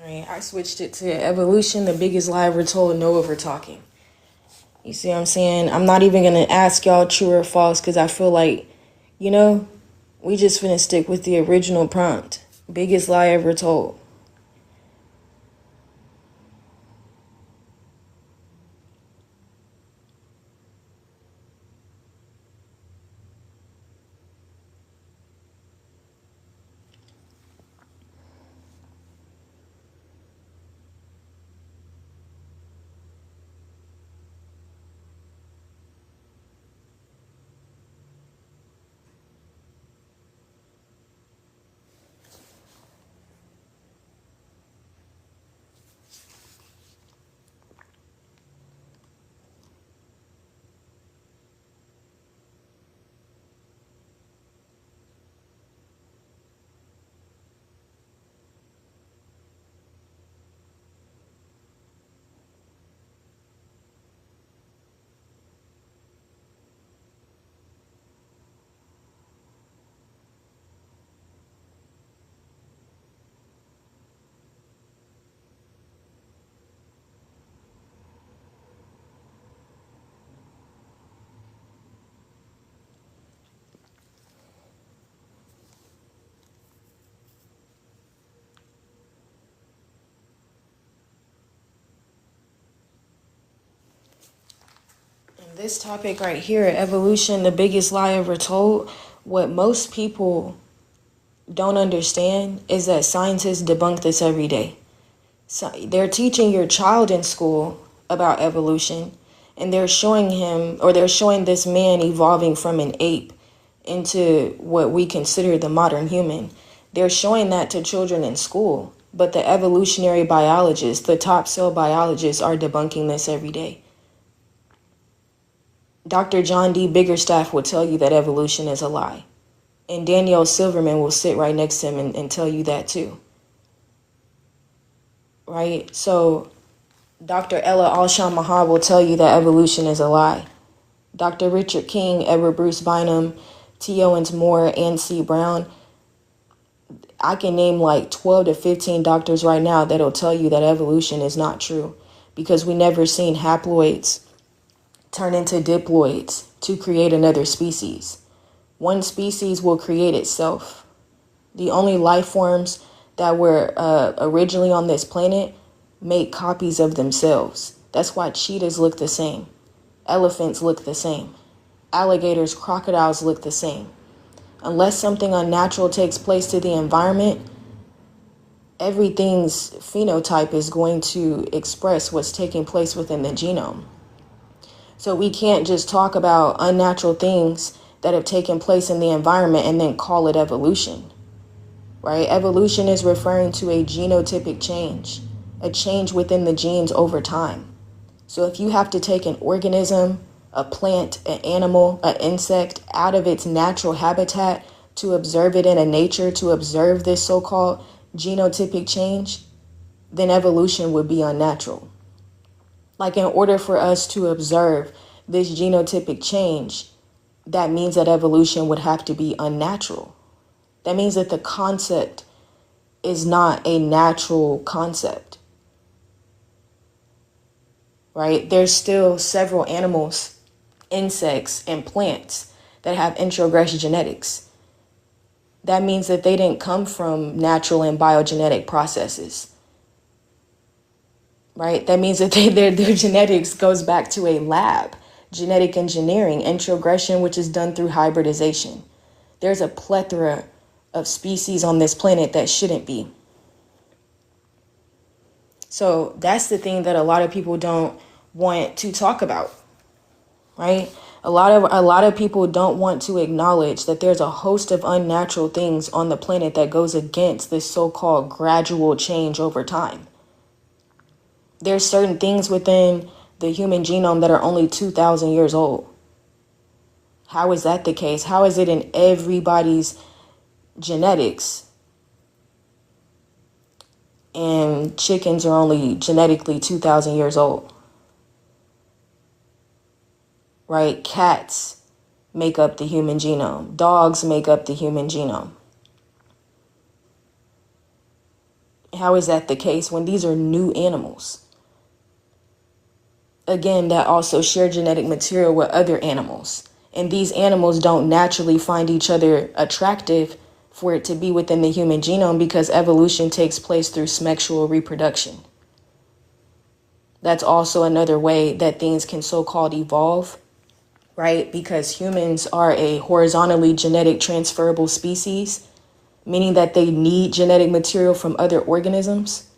Right, I switched it to evolution, the biggest lie ever told, no over talking. You see what I'm saying? I'm not even going to ask y'all true or false because I feel like, you know, we just finna stick with the original prompt. Biggest lie ever told. And this topic right here, evolution, the biggest lie ever told, what most people don't understand is that scientists debunk this every day. So they're teaching your child in school about evolution, and they're showing him, or they're showing this man evolving from an ape into what we consider the modern human. They're showing that to children in school, but the evolutionary biologists, the top cell biologists, are debunking this every day. Dr. John D. Biggerstaff will tell you that evolution is a lie. And Danielle Silverman will sit right next to him and tell you that too. Right? So Dr. Ella Alshan-Mahar will tell you that evolution is a lie. Dr. Richard King, Edward Bruce Bynum, T. Owens Moore, and C. Brown. I can name like 12 to 15 doctors right now that'll tell you that evolution is not true because we never seen haploids turn into diploids to create another species. One species will create itself. The only life forms that were originally on this planet make copies of themselves. That's why cheetahs look the same. Elephants look the same. Alligators, crocodiles look the same. Unless something unnatural takes place to the environment, everything's phenotype is going to express what's taking place within the genome. So we can't just talk about unnatural things that have taken place in the environment and then call it evolution, right? Evolution is referring to a genotypic change, a change within the genes over time. So if you have to take an organism, a plant, an animal, an insect out of its natural habitat to observe it in a nature, to observe this so-called genotypic change, then evolution would be unnatural. Like in order for us to observe this genotypic change, that means that evolution would have to be unnatural. That means that the concept is not a natural concept, right? There's still several animals, insects, and plants that have introgress genetics. That means that they didn't come from natural and biogenetic processes. Right? That means that their genetics goes back to a lab, genetic engineering, introgression, which is done through hybridization. There's a plethora of species on this planet that shouldn't be. So that's the thing that a lot of people don't want to talk about, right? A lot of people don't want to acknowledge that there's a host of unnatural things on the planet that goes against this so-called gradual change over time. There's certain things within the human genome that are only 2,000 years old. How is that the case? How is it in everybody's genetics? And chickens are only genetically 2,000 years old. Right? Cats make up the human genome. Dogs make up the human genome. How is that the case when these are new animals? Again, that also share genetic material with other animals. And these animals don't naturally find each other attractive for it to be within the human genome because evolution takes place through sexual reproduction. That's also another way that things can so-called evolve, right? Because humans are a horizontally genetic transferable species, meaning that they need genetic material from other organisms.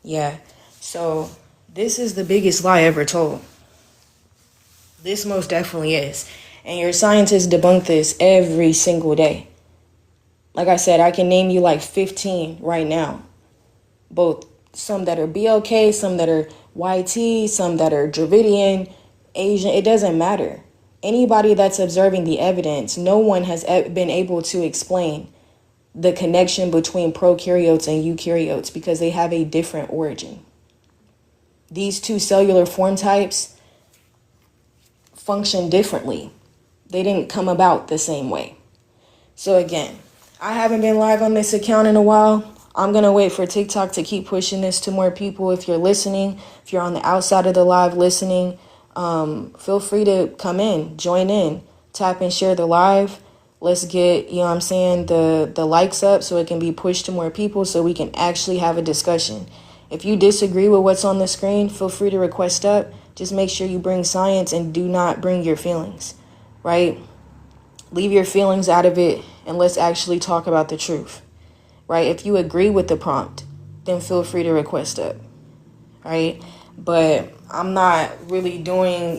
Yeah, so this is the biggest lie ever told. This most definitely is. And your scientists debunk this every single day. Like I said, I can name you like 15 right now. Both some that are BLK, some that are YT, some that are Dravidian, Asian. It doesn't matter. Anybody that's observing the evidence, no one has been able to explain the connection between prokaryotes and eukaryotes because they have a different origin. These two cellular form types function differently. They didn't come about the same way. So again, I haven't been live on this account in a while. I'm going to wait for TikTok to keep pushing this to more people. If you're listening, if you're on the outside of the live listening, feel free to come in, join in, tap and share the live. Let's get, you know what I'm saying, the likes up so it can be pushed to more people so we can actually have a discussion. If you disagree with what's on the screen, feel free to request up. Just make sure you bring science and do not bring your feelings, right? Leave your feelings out of it and let's actually talk about the truth, right? If you agree with the prompt, then feel free to request up, right? But I'm not really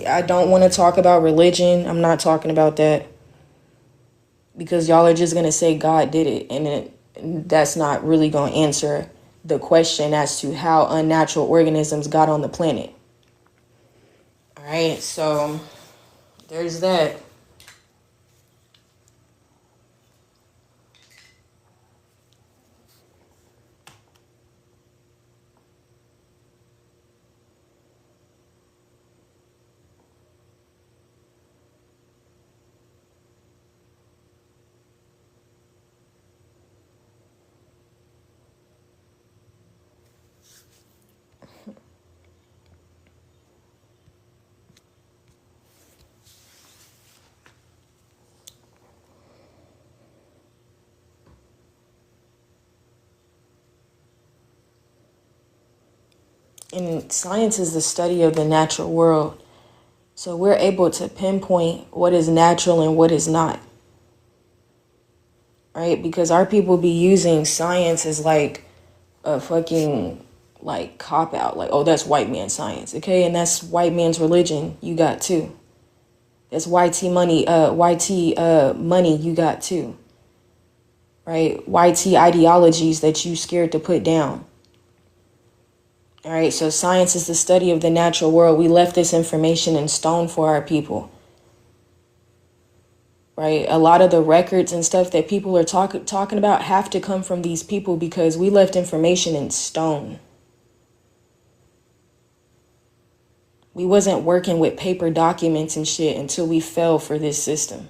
I don't want to talk about religion. I'm not talking about that because y'all are just going to say God did it. And that's not really going to answer the question as to how unnatural organisms got on the planet. All right, so there's that. And science is the study of the natural world. So we're able to pinpoint what is natural and what is not. Right? Because our people be using science as like a fucking like cop out. Like, oh, that's white man science. Okay, and that's white man's religion. You got too. That's YT money, money you got too. Right? YT ideologies that you scared to put down. All right, so science is the study of the natural world. We left this information in stone for our people. Right? A lot of the records and stuff that people are talking about have to come from these people because we left information in stone. We wasn't working with paper documents and shit until we fell for this system.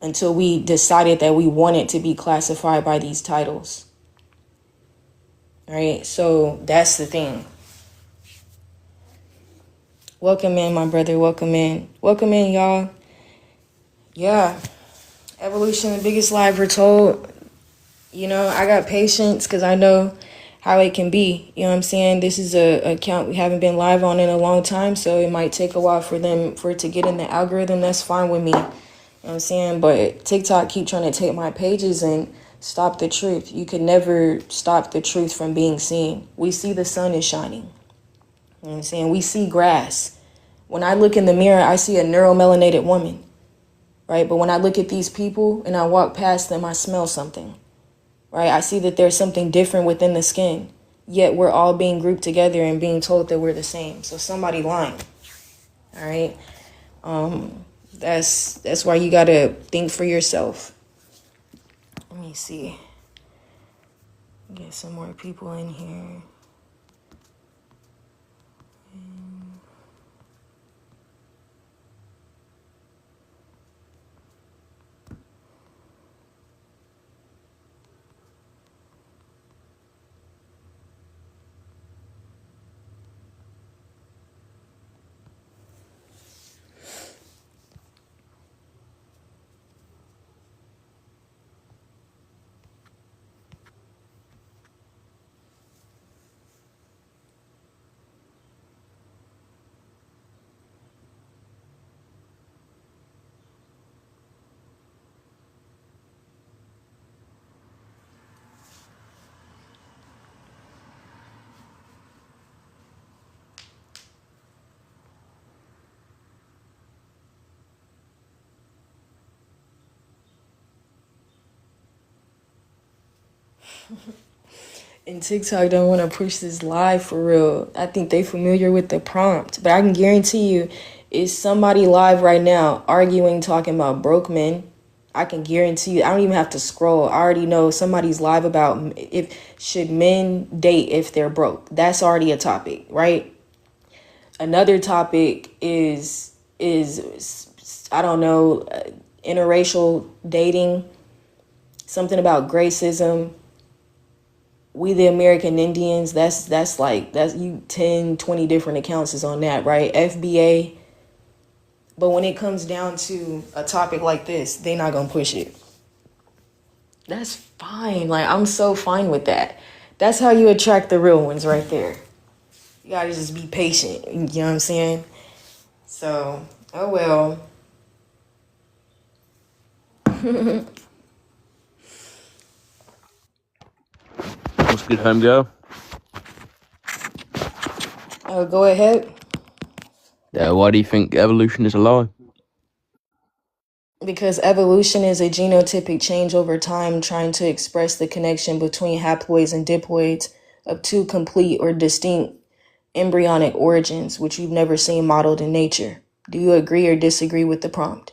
Until we decided that we wanted to be classified by these titles. All right, so that's the thing. Welcome in, my brother. Welcome in. Welcome in, y'all. Yeah. Evolution, the biggest lie ever told. You know, I got patience because I know how it can be. You know what I'm saying? This is a account we haven't been live on in a long time, so it might take a while for it to get in the algorithm. That's fine with me. You know what I'm saying? But TikTok keep trying to take my pages and stop the truth. You could never stop the truth from being seen. We see the sun is shining. You know what I'm saying? We see grass. When I look in the mirror, I see a neuromelanated woman. Right? But when I look at these people and I walk past them, I smell something. Right? I see that there's something different within the skin. Yet we're all being grouped together and being told that we're the same. So somebody lying. All right? That's why you got to think for yourself. Let me see. Get some more people in here. And TikTok don't want to push this live for real. I think they familiar with the prompt, but I can guarantee you, is somebody live right now arguing, talking about broke men? I can guarantee you. I don't even have to scroll. I already know somebody's live about if should men date if they're broke. That's already a topic, right? Another topic is I don't know, interracial dating. Something about gracism. We the American Indians, that's you 10, 20 different accounts is on that, right? FBA. But when it comes down to a topic like this, they not gonna push it. That's fine. Like, I'm so fine with that. That's how you attract the real ones right there. You gotta just be patient. You know what I'm saying? So, oh well. What's good, home girl? Go ahead. Yeah, why do you think evolution is a lie? Because evolution is a genotypic change over time trying to express the connection between haploids and diploids of two complete or distinct embryonic origins, which we've never seen modeled in nature. Do you agree or disagree with the prompt?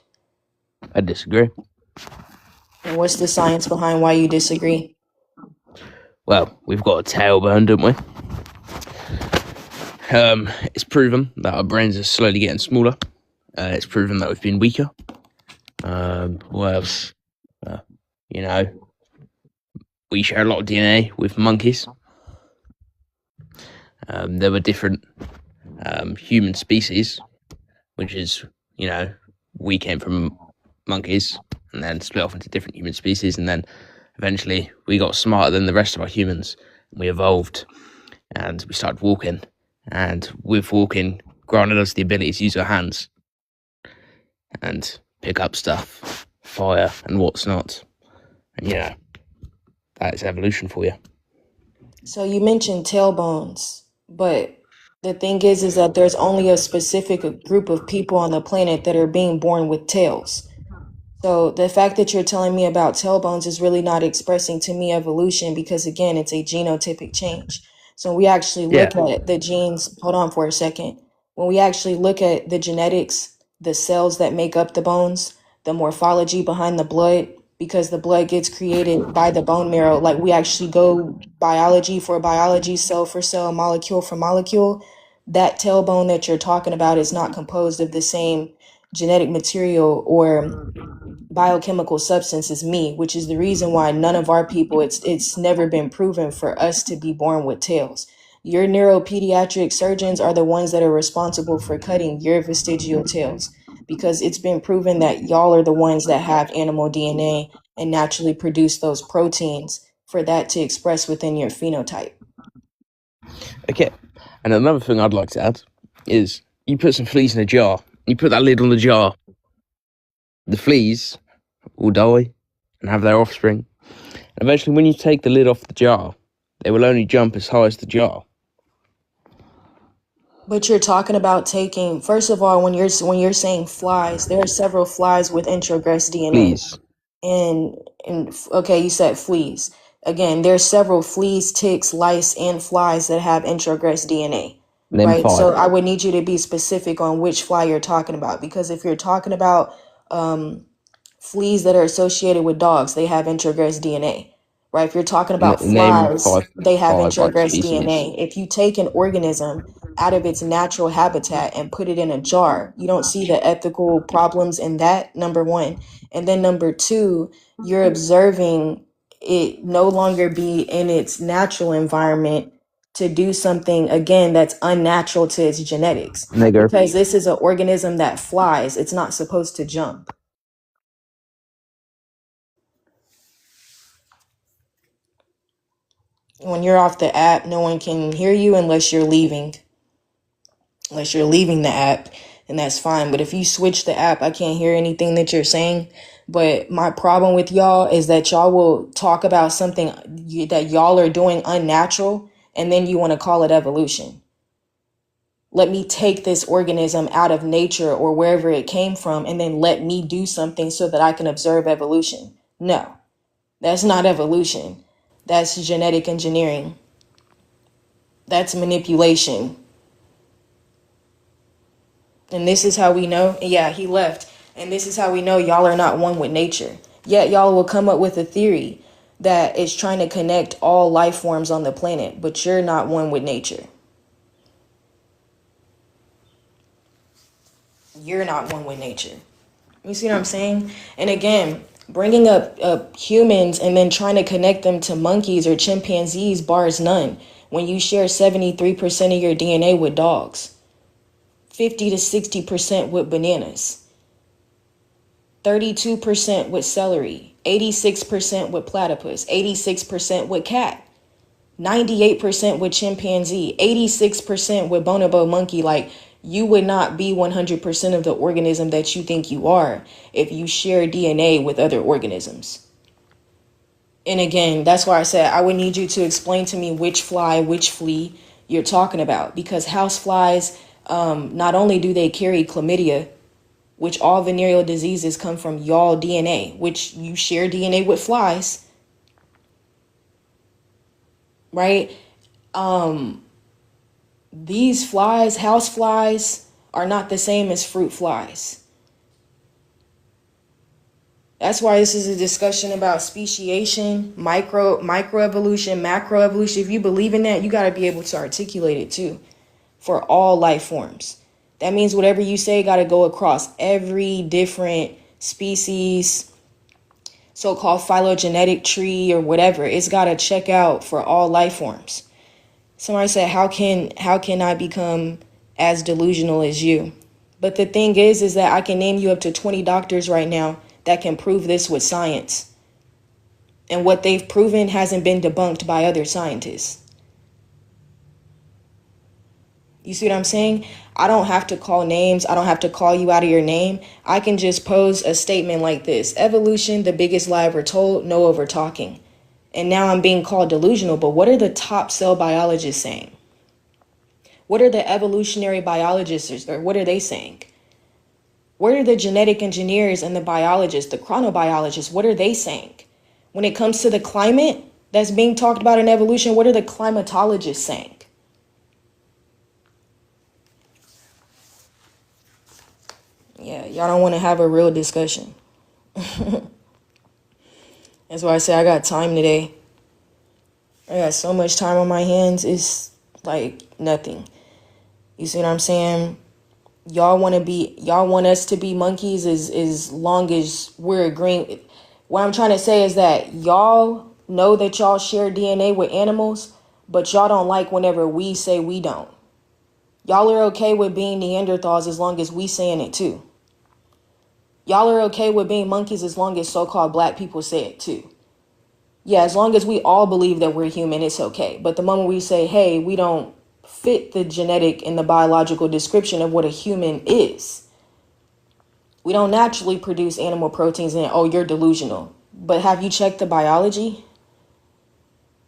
I disagree. And what's the science behind why you disagree? Well, we've got a tailbone, don't we? It's proven that our brains are slowly getting smaller. It's proven that we've been weaker. What else? We share a lot of DNA with monkeys. There were different human species, which is, we came from monkeys and then split off into different human species, and then eventually we got smarter than the rest of our humans. We evolved and we started walking, and with walking granted us the ability to use our hands and pick up stuff, fire and what's not. And that's evolution for you. So you mentioned tailbones, but the thing is that there's only a specific group of people on the planet that are being born with tails. So the fact that you're telling me about tailbones is really not expressing to me evolution, because again, it's a genotypic change. So we actually look at the genes, hold on for a second. When we actually look at the genetics, the cells that make up the bones, the morphology behind the blood, because the blood gets created by the bone marrow, like we actually go biology for biology, cell for cell, molecule for molecule. That tailbone that you're talking about is not composed of the same genetic material or biochemical substance as me, which is the reason why none of our people, it's never been proven for us to be born with tails. Your neuropediatric surgeons are the ones that are responsible for cutting your vestigial tails, because it's been proven that y'all are the ones that have animal DNA and naturally produce those proteins for that to express within your phenotype. Okay, and another thing I'd like to add is you put some fleas in a jar, you put that lid on the jar, the fleas will die and have their offspring. And eventually, when you take the lid off the jar, they will only jump as high as the jar. But you're talking about taking, first of all, when you're saying flies, there are several flies with introgress DNA. Fleas. And okay, you said fleas. Again, there's several fleas, ticks, lice, and flies that have introgress DNA. Right. So I would need you to be specific on which fly you're talking about, because if you're talking about fleas that are associated with dogs, they have introgress DNA. Right. If you're talking about flies, they have introgress DNA. If you take an organism out of its natural habitat and put it in a jar, you don't see the ethical problems in that, number one. And then number two, you're observing it no longer be in its natural environment to do something, again, that's unnatural to its genetics. Because this is an organism that flies. It's not supposed to jump. When you're off the app, no one can hear you unless you're leaving. Unless you're leaving the app, and that's fine. But if you switch the app, I can't hear anything that you're saying. But my problem with y'all is that y'all will talk about something that y'all are doing unnatural, and then you want to call it evolution. Let me take this organism out of nature or wherever it came from, and then let me do something so that I can observe evolution. No, that's not evolution. That's genetic engineering. That's manipulation. And this is how we know, yeah, he left. And this is how we know y'all are not one with nature. Yet y'all will come up with a theory that is trying to connect all life forms on the planet, but you're not one with nature. You're not one with nature. You see what I'm saying? And again, bringing up humans and then trying to connect them to monkeys or chimpanzees bars none when you share 73% of your DNA with dogs, 50 to 60% with bananas, 32% with celery, 86% with platypus, 86% with cat, 98% with chimpanzee, 86% with bonobo monkey. Like, you would not be 100% of the organism that you think you are if you share DNA with other organisms. And again, that's why I said I would need you to explain to me which fly, which flea you're talking about. Because house flies, not only do they carry chlamydia, which all venereal diseases come from yall DNA, which you share DNA with flies, right? These flies, house flies, are not the same as fruit flies. That's why this is a discussion about speciation, microevolution, macroevolution. If you believe in that, you got to be able to articulate it too for all life forms. That means whatever you say got to go across every different species, so-called phylogenetic tree or whatever. It's got to check out for all life forms. Somebody said, how can I become as delusional as you? But the thing is that I can name you up to 20 doctors right now that can prove this with science. And what they've proven hasn't been debunked by other scientists. You see what I'm saying? I don't have to call names. I don't have to call you out of your name. I can just pose a statement like this. Evolution, the biggest lie ever told, no over talking. And now I'm being called delusional, but what are the top cell biologists saying? What are the evolutionary biologists, or what are they saying? What are the genetic engineers and the biologists, the chronobiologists, what are they saying? When it comes to the climate that's being talked about in evolution, what are the climatologists saying? Yeah, y'all don't want to have a real discussion. That's why I say I got time today. I got so much time on my hands. It's like nothing. You see what I'm saying? Y'all want us to be monkeys as long as we're agreeing. What I'm trying to say is that y'all know that y'all share DNA with animals, but y'all don't like whenever we say we don't. Y'all are okay with being Neanderthals as long as we saying it too. Y'all are okay with being monkeys as long as so-called black people say it too. Yeah, as long as we all believe that we're human, it's okay. But the moment we say, hey, we don't fit the genetic and the biological description of what a human is. We don't naturally produce animal proteins and, oh, you're delusional. But have you checked the biology?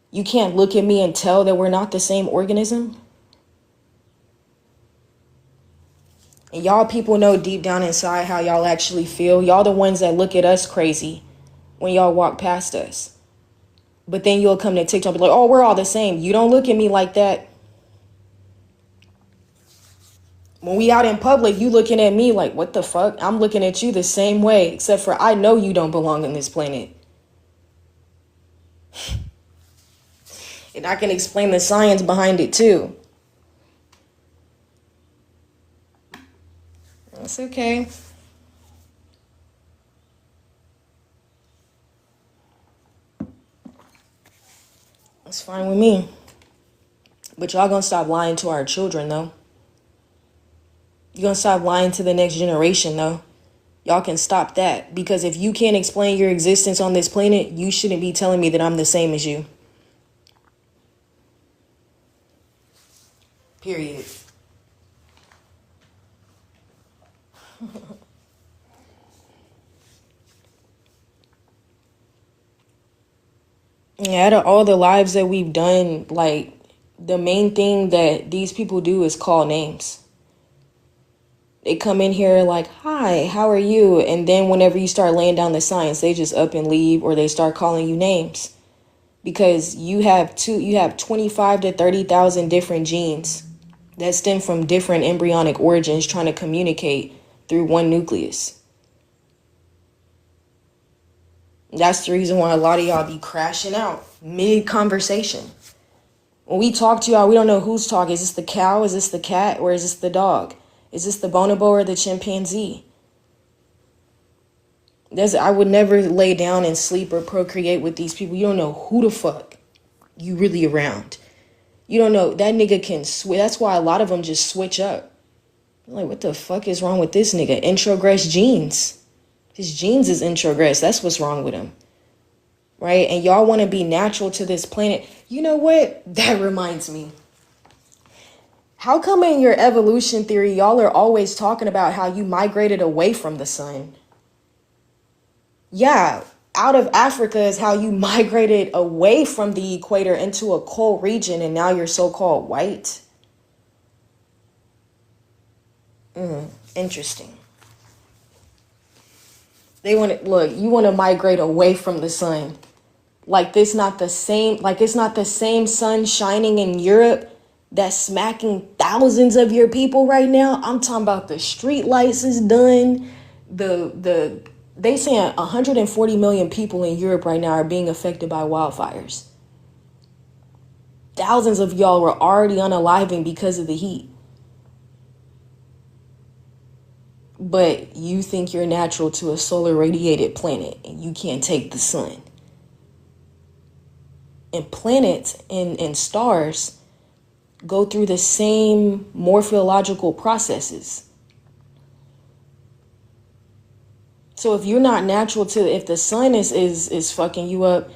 You can't look at me and tell that we're not the same organism. And y'all people know deep down inside how y'all actually feel. Y'all the ones that look at us crazy when y'all walk past us. But then you'll come to TikTok and be like, oh, we're all the same. You don't look at me like that. When we out in public, you looking at me like, what the fuck? I'm looking at you the same way, except for I know you don't belong on this planet. And I can explain the science behind it too. That's okay. That's fine with me. But y'all gonna stop lying to our children, though. You're gonna stop lying to the next generation, though. Y'all can stop that. Because if you can't explain your existence on this planet, you shouldn't be telling me that I'm the same as you. Period. Yeah, out of all the lives that we've done, like, the main thing that these people do is call names. They come in here like, hi, how are you? And then whenever you start laying down the science, they just up and leave, or they start calling you names. because you have 25 to 30,000 different genes that stem from different embryonic origins trying to communicate through one nucleus. That's the reason why a lot of y'all be crashing out mid-conversation. When we talk to y'all, we don't know who's talking. Is this the cow? Is this the cat? Or is this the dog? Is this the bonobo or the chimpanzee? I would never lay down and sleep or procreate with these people. You don't know who the fuck you really around. You don't know. That nigga can switch. That's why a lot of them just switch up. I'm like, what the fuck is wrong with this nigga? Introgress genes. His genes is introgress. That's what's wrong with him. Right? And y'all want to be natural to this planet. You know what? That reminds me. How come in your evolution theory, y'all are always talking about how you migrated away from the sun? Yeah, out of Africa is how you migrated away from the equator into a cold region, and now you're so-called white. Interesting. They want to look, you want to migrate away from the sun. Like it's not the same sun shining in Europe that's smacking thousands of your people right now. I'm talking about the street lights is done. They saying 140 million people in Europe right now are being affected by wildfires. Thousands of y'all were already unaliving because of the heat. But you think you're natural to a solar radiated planet and you can't take the sun. And planets and stars go through the same morphological processes. So if you're not natural if the sun is fucking you up,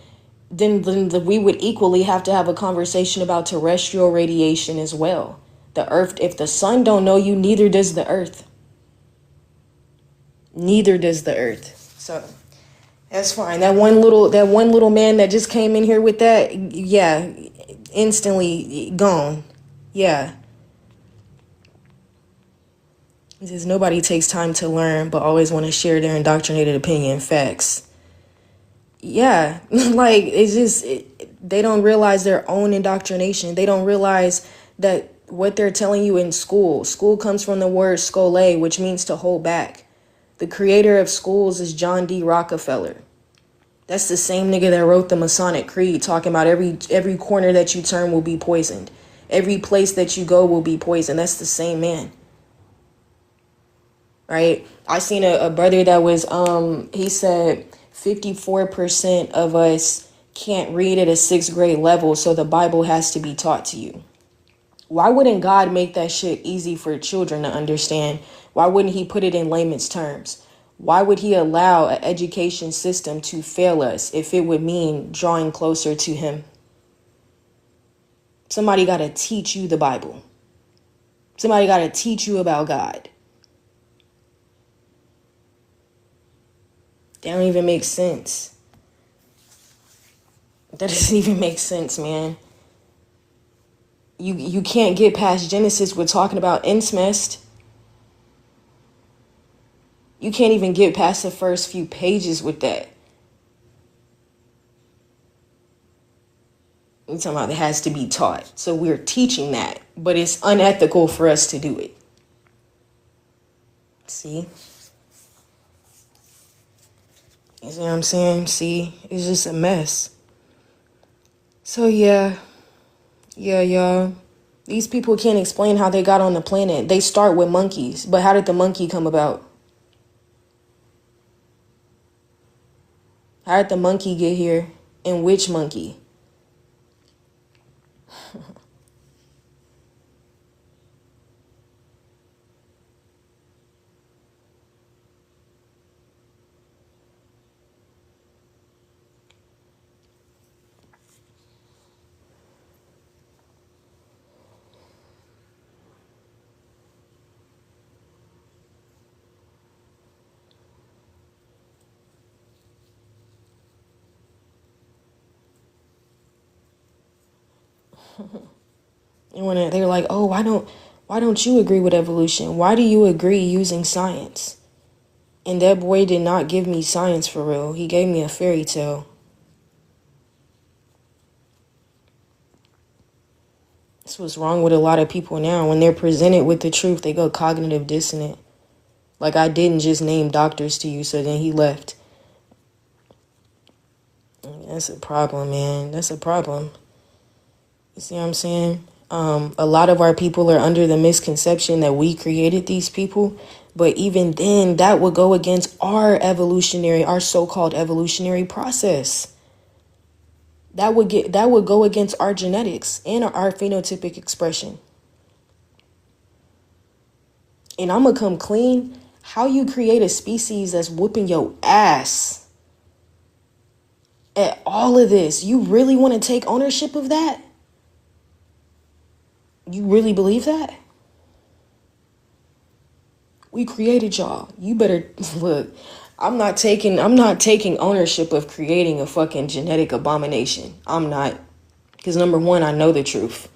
then we would equally have to have a conversation about terrestrial radiation as well. The earth, if the sun don't know you, neither does the earth. Neither does the earth. So that's fine. That one little man that just came in here with that, yeah, instantly gone. Yeah. It says nobody takes time to learn, but always want to share their indoctrinated opinion. Facts. Yeah, like it's just they don't realize their own indoctrination. They don't realize that what they're telling you in school. School comes from the word skole, which means to hold back. The creator of schools is John D. Rockefeller. That's the same nigga that wrote the Masonic Creed, talking about every corner that you turn will be poisoned. Every place that you go will be poisoned. That's the same man. Right? I seen a brother that was, he said 54% of us can't read at a 6th grade level, so the Bible has to be taught to you. Why wouldn't God make that shit easy for children to understand? Why wouldn't he put it in layman's terms? Why would he allow an education system to fail us if it would mean drawing closer to him? Somebody got to teach you the Bible. Somebody got to teach you about God. That don't even make sense. That doesn't even make sense, man. You can't get past Genesis with talking about incest. You can't even get past the first few pages with that. You're talking about it has to be taught. So we're teaching that, but it's unethical for us to do it. See? You see what I'm saying? See? It's just a mess. So yeah, y'all. These people can't explain how they got on the planet. They start with monkeys, but how did the monkey come about? How did the monkey get here? And which monkey? And when they're like, oh, why don't you agree with evolution? Why do you agree using science? And that boy did not give me science for real. He gave me a fairy tale. That's what's wrong with a lot of people now. When they're presented with the truth, they go cognitive dissonant. Like, I didn't just name doctors to you, so then he left. That's a problem, man. That's a problem. You see what I'm saying? A lot of our people are under the misconception that we created these people. But even then, that would go against our so-called evolutionary process. That would go against our genetics and our phenotypic expression. And I'm gonna come clean. How you create a species that's whooping your ass at all of this? You really want to take ownership of that? You really believe that? We created y'all. You better look. I'm not taking ownership of creating a fucking genetic abomination. I'm not. Because number one, I know the truth.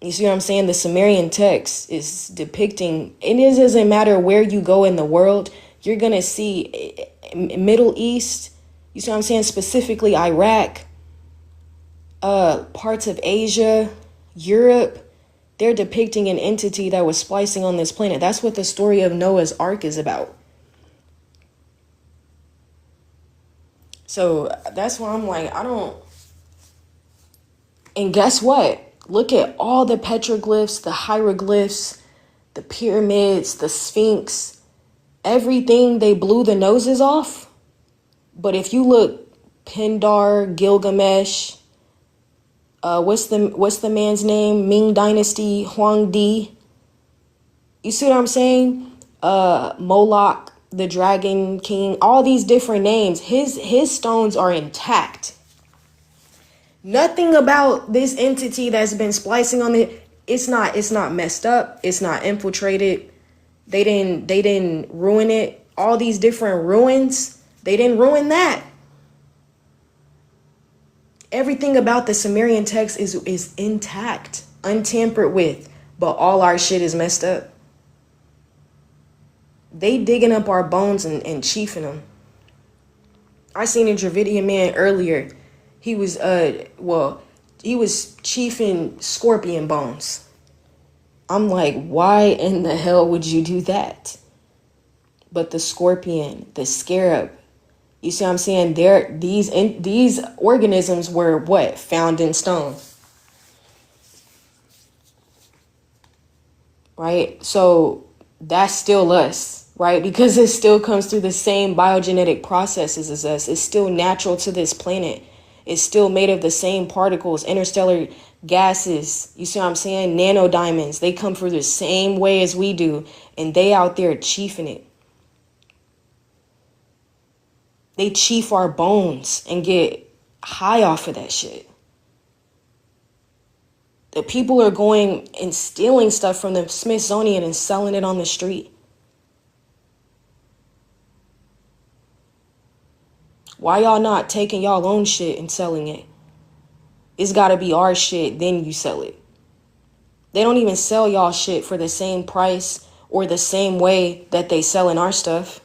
You see what I'm saying? The Sumerian text is depicting, and it doesn't matter where you go in the world, you're going to see Middle East, you see what I'm saying? Specifically Iraq, parts of Asia, Europe. They're depicting an entity that was splicing on this planet. That's what the story of Noah's Ark is about. So that's why I'm like, and guess what? Look at all the petroglyphs, the hieroglyphs, the pyramids, the Sphinx, everything they blew the noses off. But if you look, Pindar, Gilgamesh, what's the man's name? Ming Dynasty, Huang Di. You see what I'm saying? Moloch, the Dragon King, all these different names. His stones are intact. Nothing about this entity that's been splicing on it. It's not messed up. It's not infiltrated. They didn't ruin it. All these different ruins, they didn't ruin that. Everything about the Sumerian text is intact, untampered with, but all our shit is messed up. They digging up our bones and chiefing them. I seen a Dravidian man earlier. He was chiefing scorpion bones. I'm like, why in the hell would you do that? But the scorpion, the scarab, you see what I'm saying? These organisms were what? Found in stone. Right? So that's still us, right? Because it still comes through the same biogenetic processes as us. It's still natural to this planet. It's still made of the same particles, interstellar gases. You see what I'm saying? Nanodiamonds. They come through the same way as we do. And they out there chiefing it. They chief our bones and get high off of that shit. The people are going and stealing stuff from the Smithsonian and selling it on the street. Why y'all not taking y'all own shit and selling it? It's gotta be our shit, then you sell it. They don't even sell y'all shit for the same price or the same way that they selling our stuff.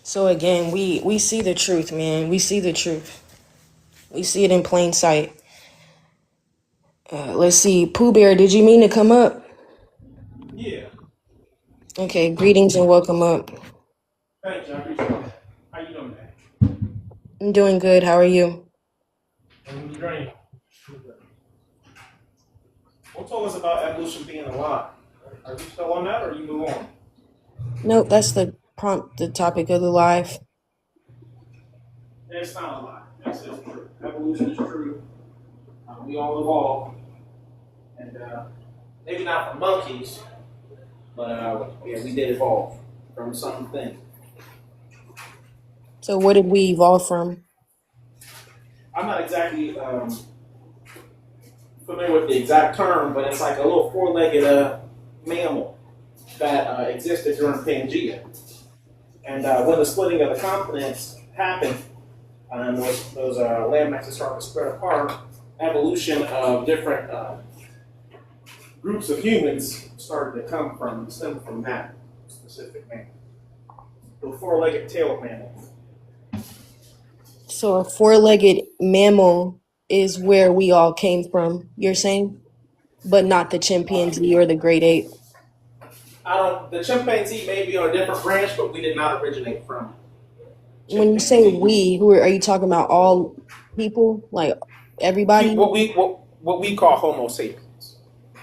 So again, we see the truth, man. We see the truth. We see it in plain sight. Let's see. Pooh Bear, did you mean to come up? Yeah. Okay, greetings and welcome up. Thank you. I appreciate it. How you doing, man? I'm doing good. How are you? I'm great. What told us about evolution being a lie? Are you still on that, or you move on? Nope, that's the topic of the live. It's not a lie. It's true. Evolution is true. We all evolve, and maybe not from monkeys, but yeah, we did evolve from something. So what did we evolve from? I'm not exactly familiar with the exact term, but it's like a little four-legged mammal that existed during Pangea. And when the splitting of the continents happened, and those land masses started to spread apart, evolution of different groups of humans started to stem from that specific mammal. The four-legged tailed mammal. So a four-legged mammal is where we all came from, you're saying? But not the chimpanzee or the great ape. The chimpanzee may be on a different branch, but we did not originate from When you say chimpanzee. we, who are you talking about? All people, like everybody? What we call Homo sapiens.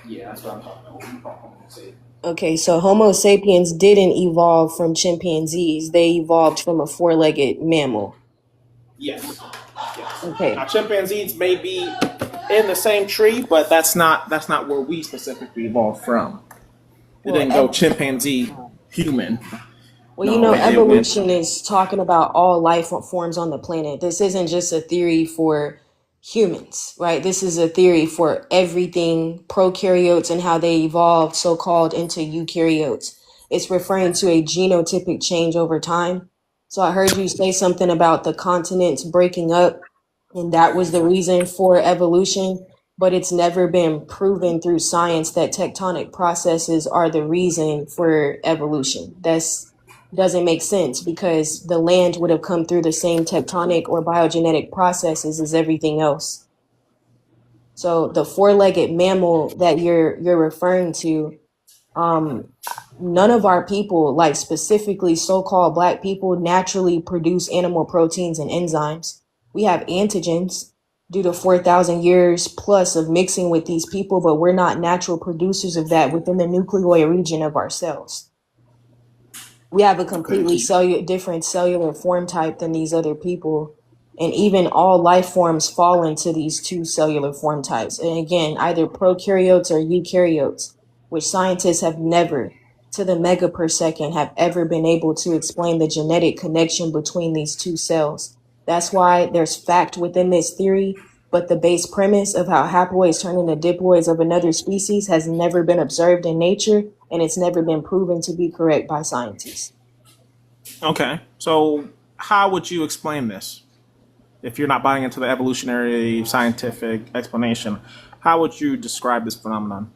Yeah, that's what I'm talking about. What we call Homo sapiens. Okay, so Homo sapiens didn't evolve from chimpanzees. They evolved from a four-legged mammal. Yes. Okay. Now chimpanzees may be in the same tree, but that's not where we specifically evolved from. It didn't go chimpanzee, human. Well, you know, evolution is talking about all life forms on the planet. This isn't just a theory for humans, right? This is a theory for everything, prokaryotes and how they evolved so-called into eukaryotes. It's referring to a genotypic change over time. So I heard you say something about the continents breaking up, and that was the reason for evolution, but it's never been proven through science that tectonic processes are the reason for evolution. That's doesn't make sense because the land would have come through the same tectonic or biogenetic processes as everything else. So the four-legged mammal that you're referring to, none of our people, like specifically so-called Black people, naturally produce animal proteins and enzymes. We have antigens due to 4,000 years plus of mixing with these people, but we're not natural producers of that within the nucleoid region of our cells. We have a completely different cellular form type than these other people. And even all life forms fall into these two cellular form types. And again, either prokaryotes or eukaryotes, which scientists have never, to the mega per second, have ever been able to explain the genetic connection between these two cells. That's why there's fact within this theory, but the base premise of how haploids turn into diploids of another species has never been observed in nature, and it's never been proven to be correct by scientists. Okay, so how would you explain this? If you're not buying into the evolutionary scientific explanation, how would you describe this phenomenon?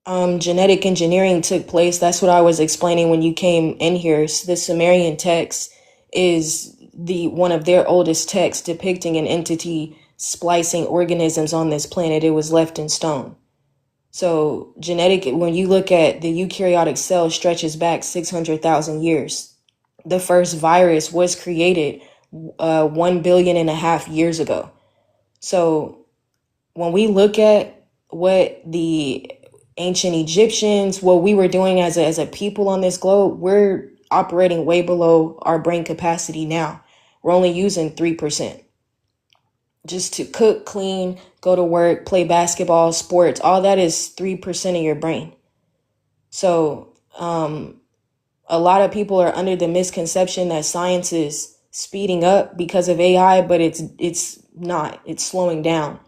Genetic engineering took place. That's what I was explaining when you came in here. So the Sumerian text is one of their oldest texts depicting an entity splicing organisms on this planet. It was left in stone. So when you look at the eukaryotic cell, stretches back 600,000 years. The first virus was created 1.5 billion years ago. So when we look at what the ancient Egyptians, what we were doing as a people on this globe, we're operating way below our brain capacity now. We're only using 3%. Just to cook, clean, go to work, play basketball, sports, all that is 3% of your brain. So a lot of people are under the misconception that science is speeding up because of AI, but it's not. It's slowing down.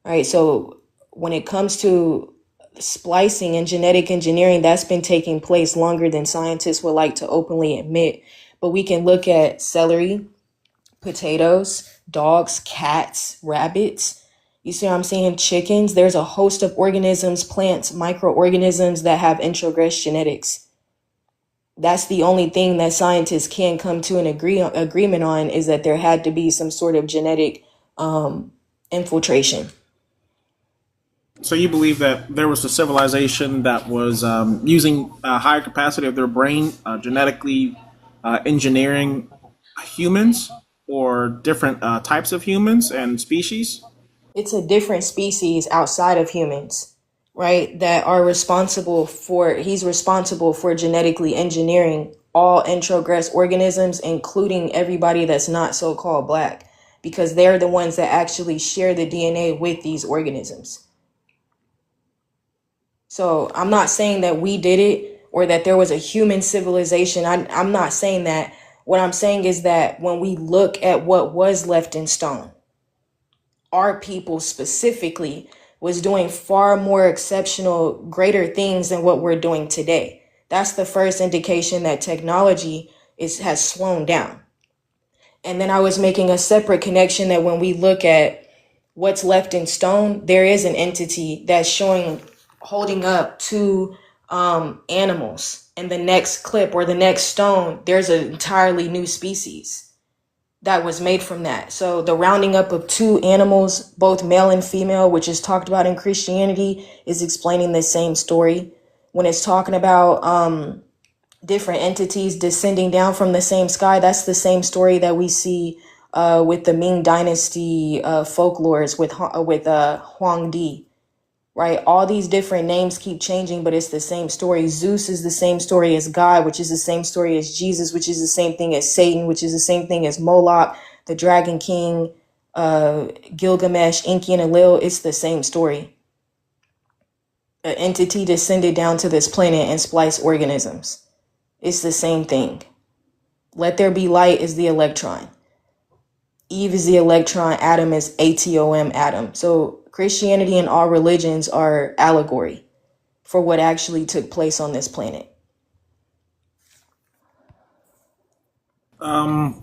All right. So when it comes to splicing and genetic engineering, that's been taking place longer than scientists would like to openly admit. But we can look at celery, potatoes, dogs, cats, rabbits. You see what I'm saying? Chickens. There's a host of organisms, plants, microorganisms that have introgress genetics. That's the only thing that scientists can come to an agreement on, is that there had to be some sort of genetic infiltration. So you believe that there was a civilization that was using a higher capacity of their brain, genetically engineering humans or different types of humans and species? It's a different species outside of humans, right? That are he's responsible for genetically engineering all introgress organisms, including everybody that's not so-called Black, because they're the ones that actually share the DNA with these organisms. So I'm not saying that we did it or that there was a human civilization. I'm not saying that. What I'm saying is that when we look at what was left in stone, our people specifically was doing far more exceptional, greater things than what we're doing today. That's the first indication that technology has slowed down. And then I was making a separate connection that when we look at what's left in stone, there is an entity that's holding up two animals. In the next clip or the next stone, there's an entirely new species. that was made from that. So the rounding up of two animals, both male and female, which is talked about in Christianity, is explaining the same story. When it's talking about different entities descending down from the same sky, that's the same story that we see with the Ming Dynasty folklores with Huang Di. Right? All these different names keep changing, but it's the same story. Zeus is the same story as God, which is the same story as Jesus, which is the same thing as Satan, which is the same thing as Moloch, the Dragon King, Gilgamesh, Enki, and Enlil. It's the same story. An entity descended down to this planet and spliced organisms. It's the same thing. Let there be light is the electron. Eve is the electron, Adam is atom, atom. So Christianity and all religions are allegory for what actually took place on this planet. What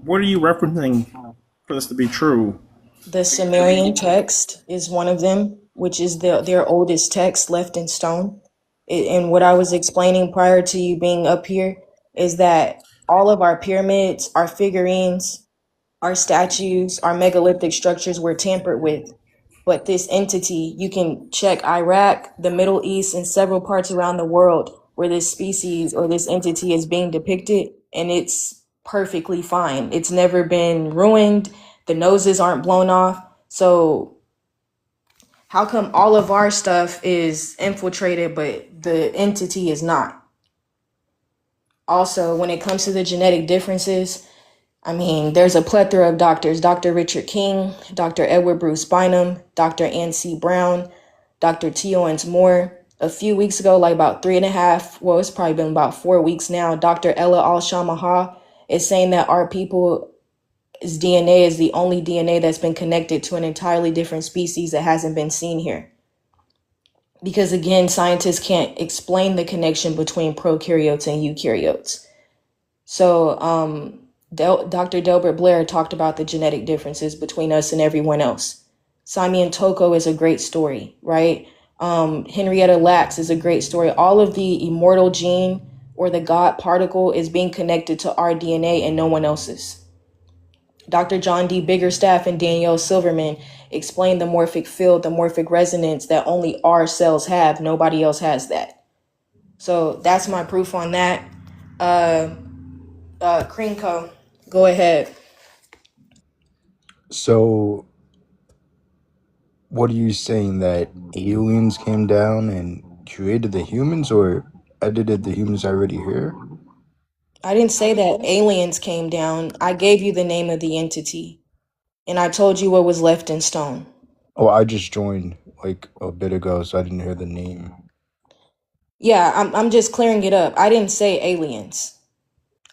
are you referencing for this to be true? The Sumerian text is one of them, which is their oldest text left in stone. And what I was explaining prior to you being up here is that all of our pyramids, our figurines, our statues, our megalithic structures were tampered with. But this entity, you can check Iraq, the Middle East, and several parts around the world where this species or this entity is being depicted, and it's perfectly fine. It's never been ruined. The noses aren't blown off. So how come all of our stuff is infiltrated, but the entity is not? Also, when it comes to the genetic differences, I mean, there's a plethora of doctors. Dr. Richard King, Dr. Edward Bruce Bynum, Dr. Ann C. Brown, Dr. T. Owens Moore. A few weeks ago, like about 3.5, well, it's probably been about 4 weeks now, Dr. Ella Al-Shamaha is saying that our people's DNA is the only DNA that's been connected to an entirely different species that hasn't been seen here. Because again, scientists can't explain the connection between prokaryotes and eukaryotes. So, Dr. Delbert Blair talked about the genetic differences between us and everyone else. Simeon Toko is a great story, right? Henrietta Lacks is a great story. All of the immortal gene or the God particle is being connected to our DNA and no one else's. Dr. John D. Biggerstaff and Danielle Silverman explained the morphic field, the morphic resonance that only our cells have. Nobody else has that. So that's my proof on that. Krinko, go ahead. So, what are you saying, that aliens came down and created the humans, or edited the humans already here? I didn't say that aliens came down. I gave you the name of the entity, and I told you what was left in stone. Oh, I just joined like a bit ago, so I didn't hear the name. Yeah, I'm just clearing it up. I didn't say aliens.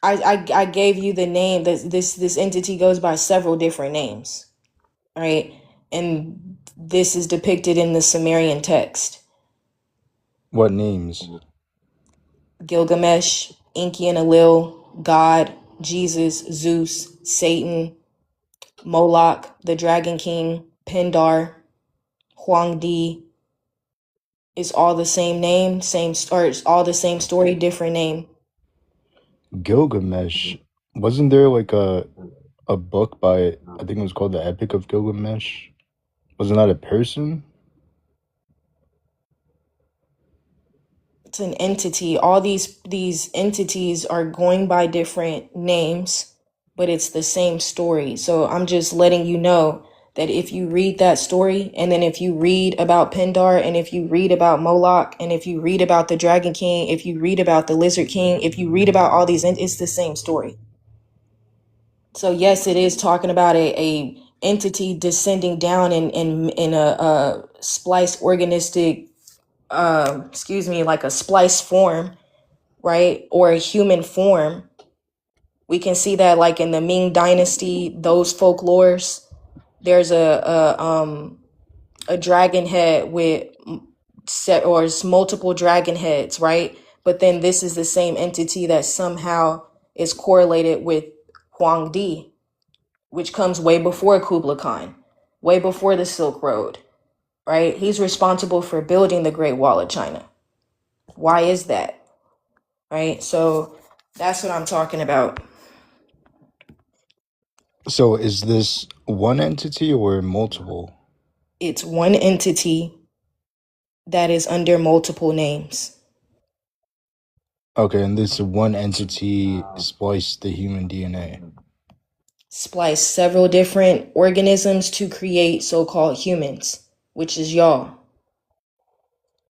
I gave you the name. This entity goes by several different names, right? And this is depicted in the Sumerian text. What names? Gilgamesh, Enki and Enlil, God, Jesus, Zeus, Satan, Moloch, the Dragon King, Pindar, Huang Di. Is all the same name, it's all the same story, different name. Gilgamesh. Wasn't there like a book by, I think it was called the Epic of Gilgamesh? Wasn't that a person? It's an entity. All these entities are going by different names, but it's the same story. So I'm just letting you know that if you read that story, and then if you read about Pindar, and if you read about Moloch, and if you read about the Dragon King, if you read about the Lizard King, if you read about all these, it's the same story. So yes, it is talking about a entity descending down in a spliced organistic, like a spliced form, right? Or a human form. We can see that like in the Ming Dynasty, those folklores, there's a dragon head with multiple dragon heads, right? But then this is the same entity that somehow is correlated with Huang Di, which comes way before Kublai Khan, way before the Silk Road, right? He's responsible for building the Great Wall of China. Why is that? Right? So that's what I'm talking about. So is this one entity or multiple? It's one entity that is under multiple names. Okay, and this one entity spliced the human DNA. Splice several different organisms to create so-called humans, which is y'all.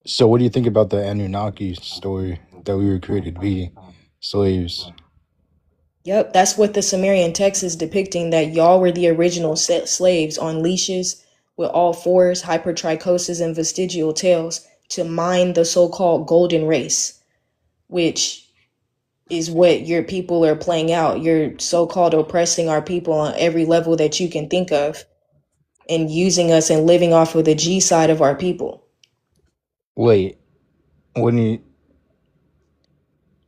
So what do you think about the Anunnaki story that we were created to be slaves? Yep, that's what the Sumerian text is depicting, that y'all were the original slaves on leashes with all fours, hypertrichosis, and vestigial tails to mine the so-called golden race, which is what your people are playing out. You're so-called oppressing our people on every level that you can think of and using us and living off of the G side of our people. Wait, when you...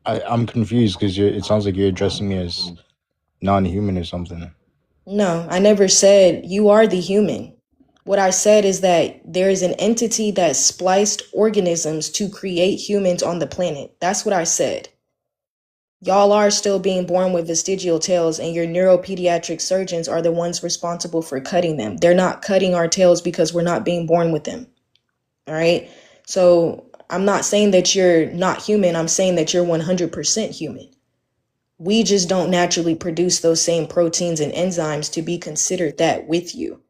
I'm confused because it sounds like you're addressing me as non-human or something. No, I never said you are the human. What I said is that there is an entity that spliced organisms to create humans on the planet. That's what I said. Y'all are still being born with vestigial tails, and your neuropediatric surgeons are the ones responsible for cutting them. They're not cutting our tails because we're not being born with them. All right? So I'm not saying that you're not human. I'm saying that you're 100% human. We just don't naturally produce those same proteins and enzymes to be considered that with you.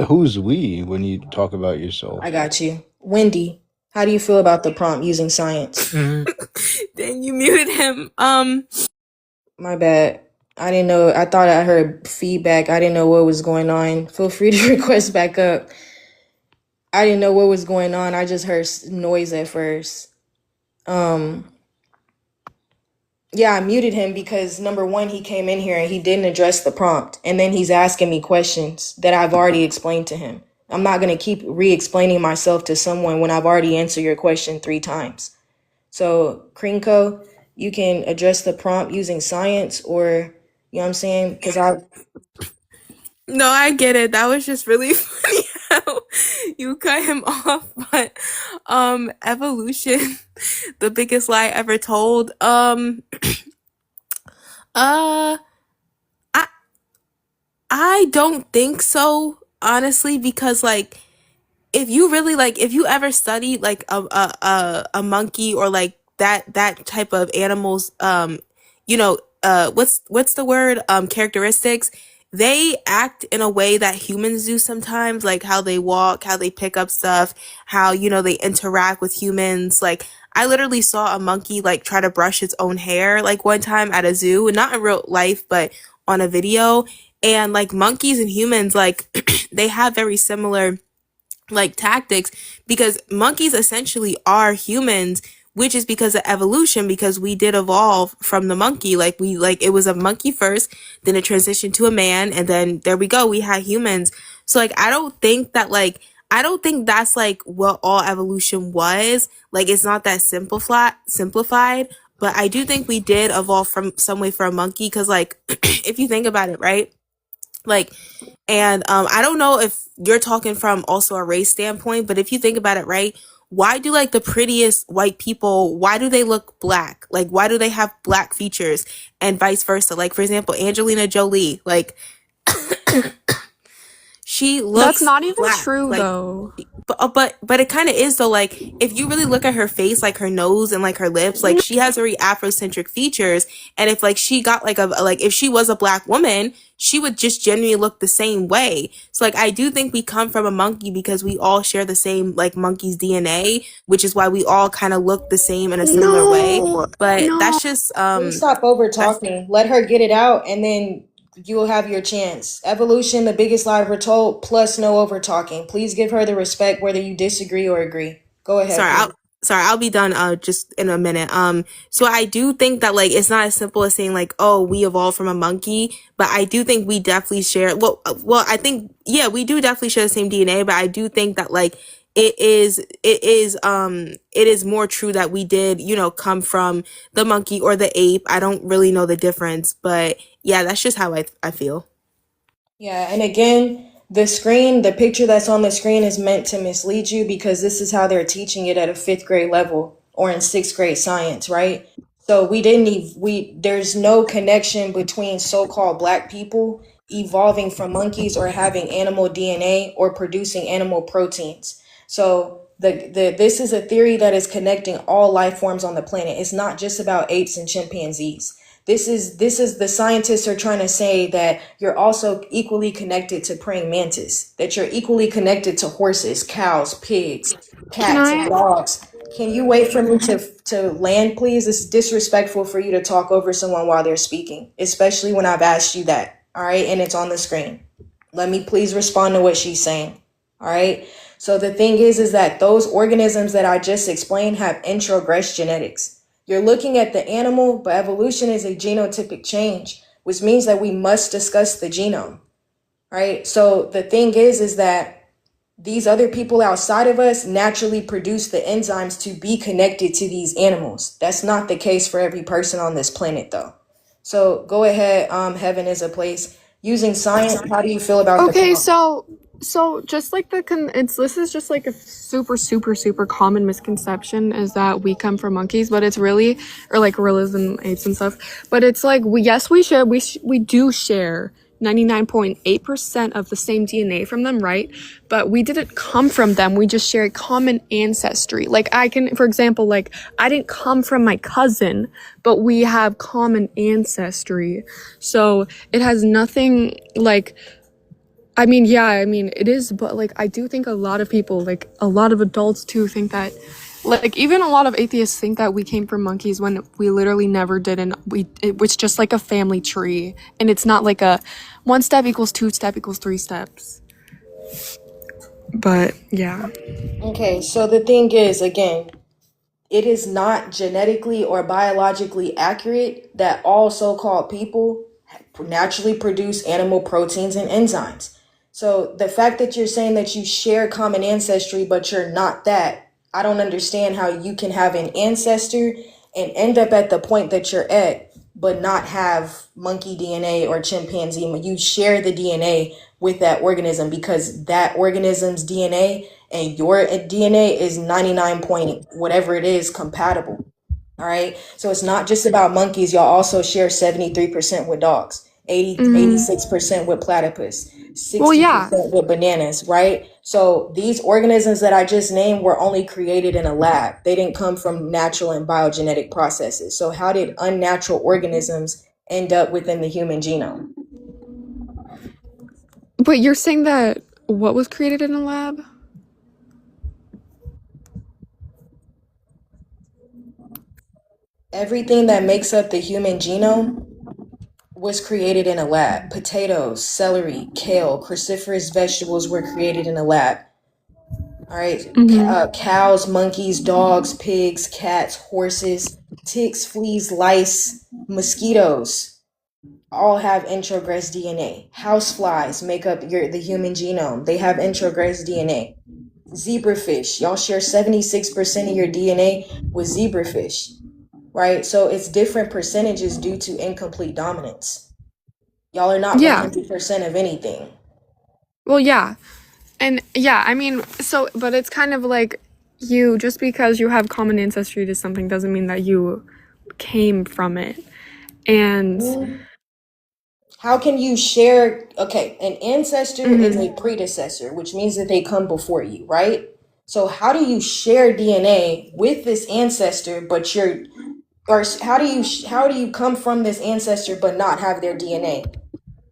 Who's we when you talk about yourself? I got you. Wendy, how do you feel about the prompt using science? Then you muted him. My bad. I didn't know. I thought I heard feedback. I didn't know what was going on. Feel free to request back up. I didn't know what was going on. I just heard noise at first. Yeah, I muted him because number one, he came in here and he didn't address the prompt. And then he's asking me questions that I've already explained to him. I'm not going to keep re-explaining myself to someone when I've already answered your question 3 times. So, Krinko, you can address the prompt using science, or, you know what I'm saying? Because No, I get it. That was just really funny how you cut him off. But evolution, the biggest lie ever told. Uh I don't think so, honestly, because like if you really like if you ever studied like a monkey or like that type of animals, you know, what's the word, characteristics, they act in a way that humans do sometimes, like how they walk, how they pick up stuff, how, you know, they interact with humans. Like I literally saw a monkey like try to brush its own hair like one time at a zoo, not in real life but on a video. And like monkeys and humans, like they have very similar like tactics, because monkeys essentially are humans, which is because of evolution, because we did evolve from the monkey. Like we, like it was a monkey first, then it transitioned to a man, and then there we go, we had humans. So like I don't think that like I don't think that's like what all evolution was. Like it's not that simplified, but I do think we did evolve from some way for a monkey, because like if you think about it, right? Like, and I don't know if you're talking from also a race standpoint, but if you think about it, right? Why do like the prettiest white people, why do they look black? Like, why do they have black features and vice versa? Like, for example, Angelina Jolie, like, she looks That's not even black. true, Like, though. but it kind of is though. Like if you really look at her face, like her nose and like her lips, like she has very Afrocentric features. And if like she got like like if she was a black woman, she would just genuinely look the same way. So like I do think we come from a monkey because we all share the same like monkey's DNA, which is why we all kind of look the same in a similar way. But that's just please stop over talking. Let her get it out, and then you'll have your chance. Evolution, the biggest lie ever told, plus no over talking. Please give her the respect whether you disagree or agree. Go ahead. I'll be done just in a minute. So I do think that like it's not as simple as saying like, oh, we evolved from a monkey, but I do think we definitely share I think yeah, we do definitely share the same DNA, but I do think that like it is more true that we did, you know, come from the monkey or the ape. I don't really know the difference, but yeah, that's just how I feel. Yeah, and again, the picture that's on the screen is meant to mislead you because this is how they're teaching it at a 5th grade level or in 6th grade science, right? So there's no connection between so-called black people evolving from monkeys or having animal DNA or producing animal proteins. So this is a theory that is connecting all life forms on the planet. It's not just about apes and chimpanzees. This is the scientists are trying to say that you're also equally connected to praying mantis, that you're equally connected to horses, cows, pigs, cats, and dogs. Can you wait for me to land, please? It's disrespectful for you to talk over someone while they're speaking, especially when I've asked you that. All right, and it's on the screen. Let me please respond to what she's saying. All right. So the thing is that those organisms that I just explained have introgress genetics. You're looking at the animal, but evolution is a genotypic change, which means that we must discuss the genome. Right. So the thing is that these other people outside of us naturally produce the enzymes to be connected to these animals. That's not the case for every person on this planet, though. So go ahead. Heaven is a place. Using science, how do you feel about the Okay, prompt? so just like this is just like a super common misconception is that we come from monkeys, but it's really, or like gorillas and apes and stuff, but it's like we do share 99.8% of the same DNA from them, right? But we didn't come from them. We just share a common ancestry. Like for example, like I didn't come from my cousin, but we have common ancestry. So it has nothing like, it is, but like I do think a lot of people, like a lot of adults too, think that, like even a lot of atheists think that we came from monkeys when we literally never did, and it was just like a family tree, and it's not like a 1 step equals 2 step equals 3 steps. But yeah. Okay, so the thing is, again, it is not genetically or biologically accurate that all so-called people naturally produce animal proteins and enzymes. So the fact that you're saying that you share common ancestry, but you're not that, I don't understand how you can have an ancestor and end up at the point that you're at, but not have monkey DNA or chimpanzee. You share the DNA with that organism because that organism's DNA and your DNA is 99 point whatever it is compatible. All right. So it's not just about monkeys. Y'all also share 73% with dogs, 86% with platypus, 60% Well, yeah. with bananas, right? So these organisms that I just named were only created in a lab. They didn't come from natural and biogenetic processes. So how did unnatural organisms end up within the human genome? But you're saying that what was created in a lab? Everything that makes up the human genome was created in a lab. Potatoes, celery, kale, cruciferous vegetables were created in a lab. All right. Cows, monkeys, dogs, pigs, cats, horses, ticks, fleas, lice, mosquitoes all have introgress DNA. Houseflies make up the human genome. They have introgress DNA. Zebrafish, y'all share 76% of your DNA with zebrafish. Right? So it's different percentages due to incomplete dominance. Y'all are not 100% of anything. Well, yeah. And yeah, but it's kind of like just because you have common ancestry to something doesn't mean that you came from it. And how can you share? Okay, an ancestor is a predecessor, which means that they come before you, right? So how do you share DNA with this ancestor, but how do you come from this ancestor but not have their DNA?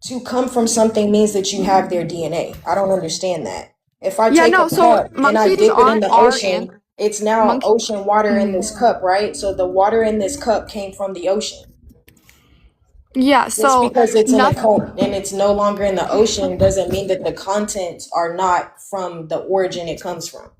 To come from something means that you have their DNA. I don't understand that. If I take a cup and I dip it in the ocean, it's now ocean water in this cup, right? So the water in this cup came from the ocean. Yeah, so just because it's in a cup and it's no longer in the ocean doesn't mean that the contents are not from the origin it comes from.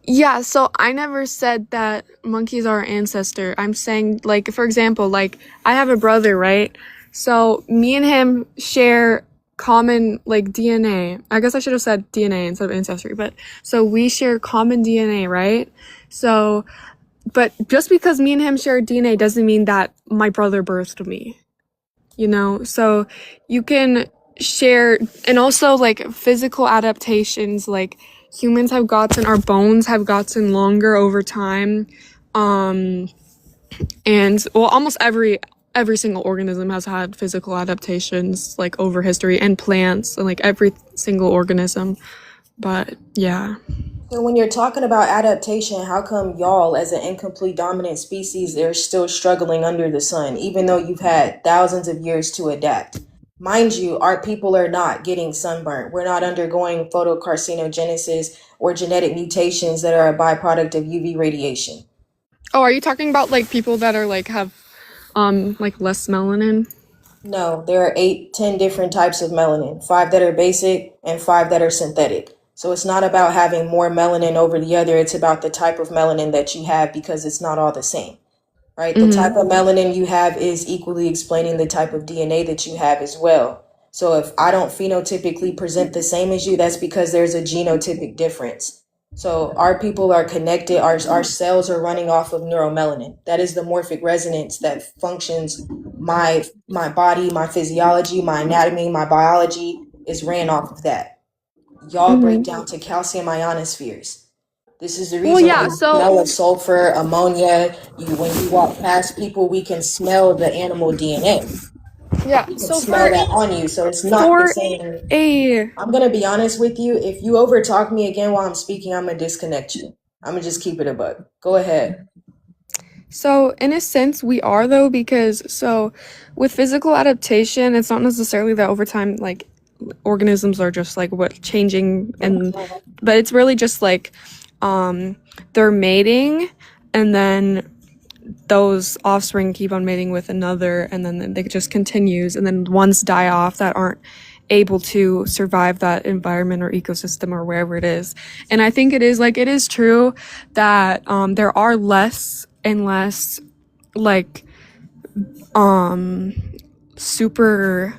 Yeah, so I never said that monkeys are our ancestor. I'm saying, like, for example, like, I have a brother, right? So me and him share common, like, DNA. I guess I should have said DNA instead of ancestry, but so we share common DNA, right? So, but just because me and him share DNA doesn't mean that my brother birthed me, you know? So you can share, and also, like, physical adaptations, like, humans have gotten, our bones have gotten longer over time. And well, almost every single organism has had physical adaptations like over history, and plants, and like every single organism. But yeah. So when you're talking about adaptation, how come y'all, as an incomplete dominant species, they're still struggling under the sun, even though you've had thousands of years to adapt? Mind you, our people are not getting sunburnt. We're not undergoing photocarcinogenesis or genetic mutations that are a byproduct of UV radiation. Oh, are you talking about like people that are like have like less melanin? No, there are 8, 10 different types of melanin, 5 that are basic and 5 that are synthetic. So it's not about having more melanin over the other, it's about the type of melanin that you have because it's not all the same, right? The type of melanin you have is equally explaining the type of DNA that you have as well. So if I don't phenotypically present the same as you, that's because there's a genotypic difference. So our people are connected, our cells are running off of neuromelanin. That is the morphic resonance that functions my body, my physiology, my anatomy, my biology is ran off of that. Y'all break down to calcium ionospheres. This is the Well, reason why yeah, we so smell of sulfur, ammonia. When you walk past people, we can smell the animal DNA. yeah, We can so smell that on you. So it's not the for same. a I'm going to be honest with you. If you overtalk me again while I'm speaking, I'm going to disconnect you. I'm going to just keep it a buck. Go ahead. So, in a sense, we are though, because so with physical adaptation, it's not necessarily that over time, like organisms are just like what changing, and but it's really just like they're mating, and then those offspring keep on mating with another, and then it just continues, and then ones die off that aren't able to survive that environment or ecosystem or wherever it is. And I think it is true that there are less and less like super,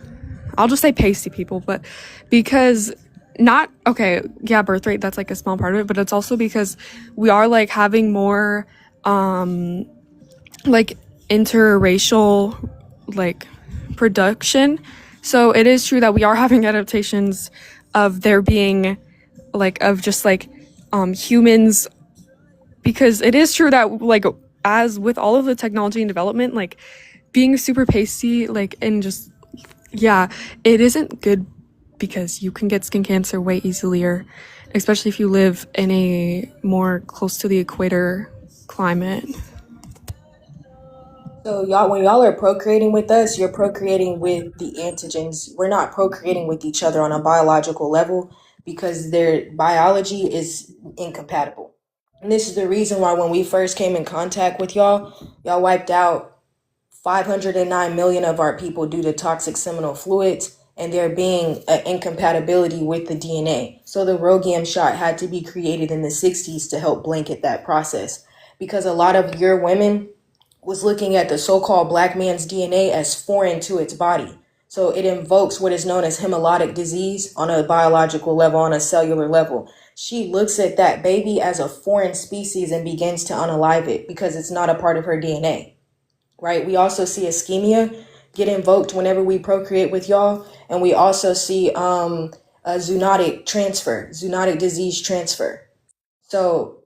I'll just say pasty people, but because not okay, yeah, birth rate, that's like a small part of it, but it's also because we are like having more like interracial like production. So it is true that we are having adaptations of there being like of just like humans, because it is true that like as with all of the technology and development, like being super pasty, like, and just yeah, it isn't good because you can get skin cancer way easier, especially if you live in a more close to the equator climate. So y'all, when y'all are procreating with us, you're procreating with the antigens. We're not procreating with each other on a biological level because their biology is incompatible. And this is the reason why when we first came in contact with y'all wiped out 509 million of our people due to toxic seminal fluids and there being an incompatibility with the DNA. So the Rogium shot had to be created in the 60s to help blanket that process because a lot of your women was looking at the so-called black man's DNA as foreign to its body. So it invokes what is known as hemolytic disease on a biological level, on a cellular level. She looks at that baby as a foreign species and begins to unalive it because it's not a part of her DNA, right? We also see ischemia get invoked whenever we procreate with y'all. And we also see a zoonotic disease transfer. So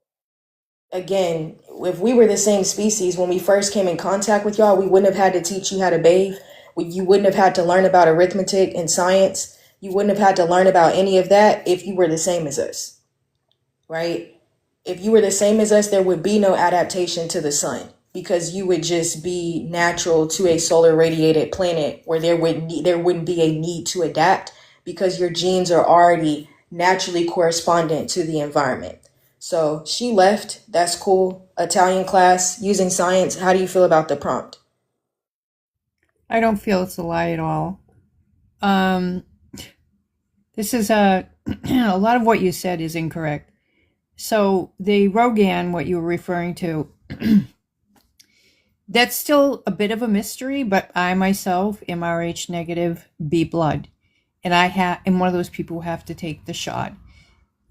again, if we were the same species when we first came in contact with y'all, we wouldn't have had to teach you how to bathe. You wouldn't have had to learn about arithmetic and science. You wouldn't have had to learn about any of that if you were the same as us, right? If you were the same as us, there would be no adaptation to the sun because you would just be natural to a solar radiated planet where there wouldn't be a need to adapt because your genes are already naturally correspondent to the environment. So she left. That's cool. Italian class using science. How do you feel about the prompt? I don't feel it's a lie at all. This is a lot of what you said is incorrect. So the Rogan, what you were referring to, that's still a bit of a mystery, but I myself am Rh negative B blood. And am one of those people who have to take the shot.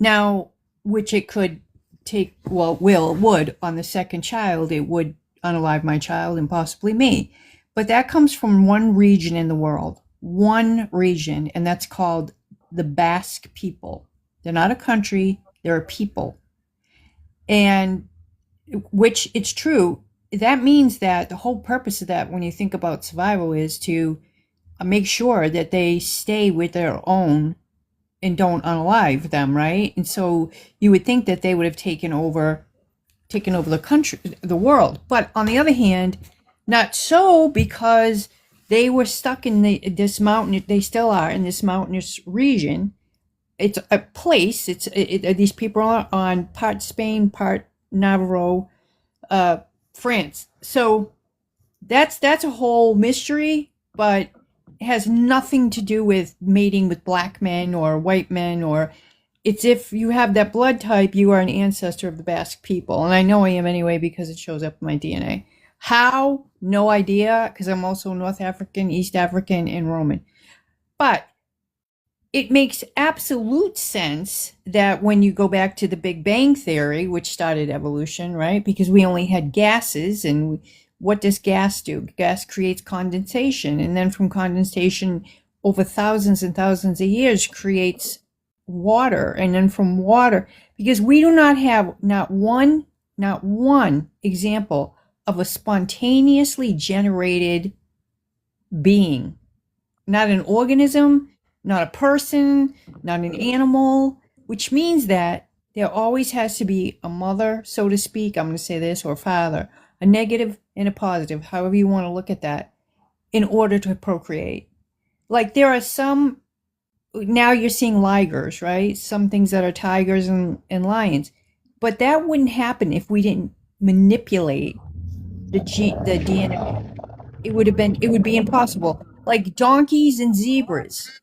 Now, which it could take, would on the second child, it would unalive my child and possibly me. But that comes from one region in the world, and that's called the Basque people. They're not a country, they're a people. And which it's true, that means that the whole purpose of that, when you think about survival, is to make sure that they stay with their own and don't unalive them, right? And so you would think that they would have taken over the country, the world. But on the other hand, not so, because they were stuck in this mountain. They still are in this mountainous region. It's a place. These people are on part Spain, part Navarro, France. So that's a whole mystery, but it has nothing to do with mating with black men or white men, or it's if you have that blood type, you are an ancestor of the Basque people. And I know I am anyway, because it shows up in my DNA. How? No idea, because I'm also North African, East African, and Roman. But it makes absolute sense that when you go back to the Big Bang Theory, which started evolution, right? Because we only had gases, and what does gas do? Gas creates condensation, and then from condensation, over thousands and thousands of years, creates water, and then from water, because we do not have not one example of a spontaneously generated being, not an organism, not a person, not an animal, which means that there always has to be a mother, so to speak, I'm going to say this, or father, a negative and a positive, however you want to look at that, in order to procreate. Like there are some, now you're seeing ligers, right? Some things that are tigers and lions. But that wouldn't happen if we didn't manipulate the DNA. It would be impossible. Like donkeys and zebras.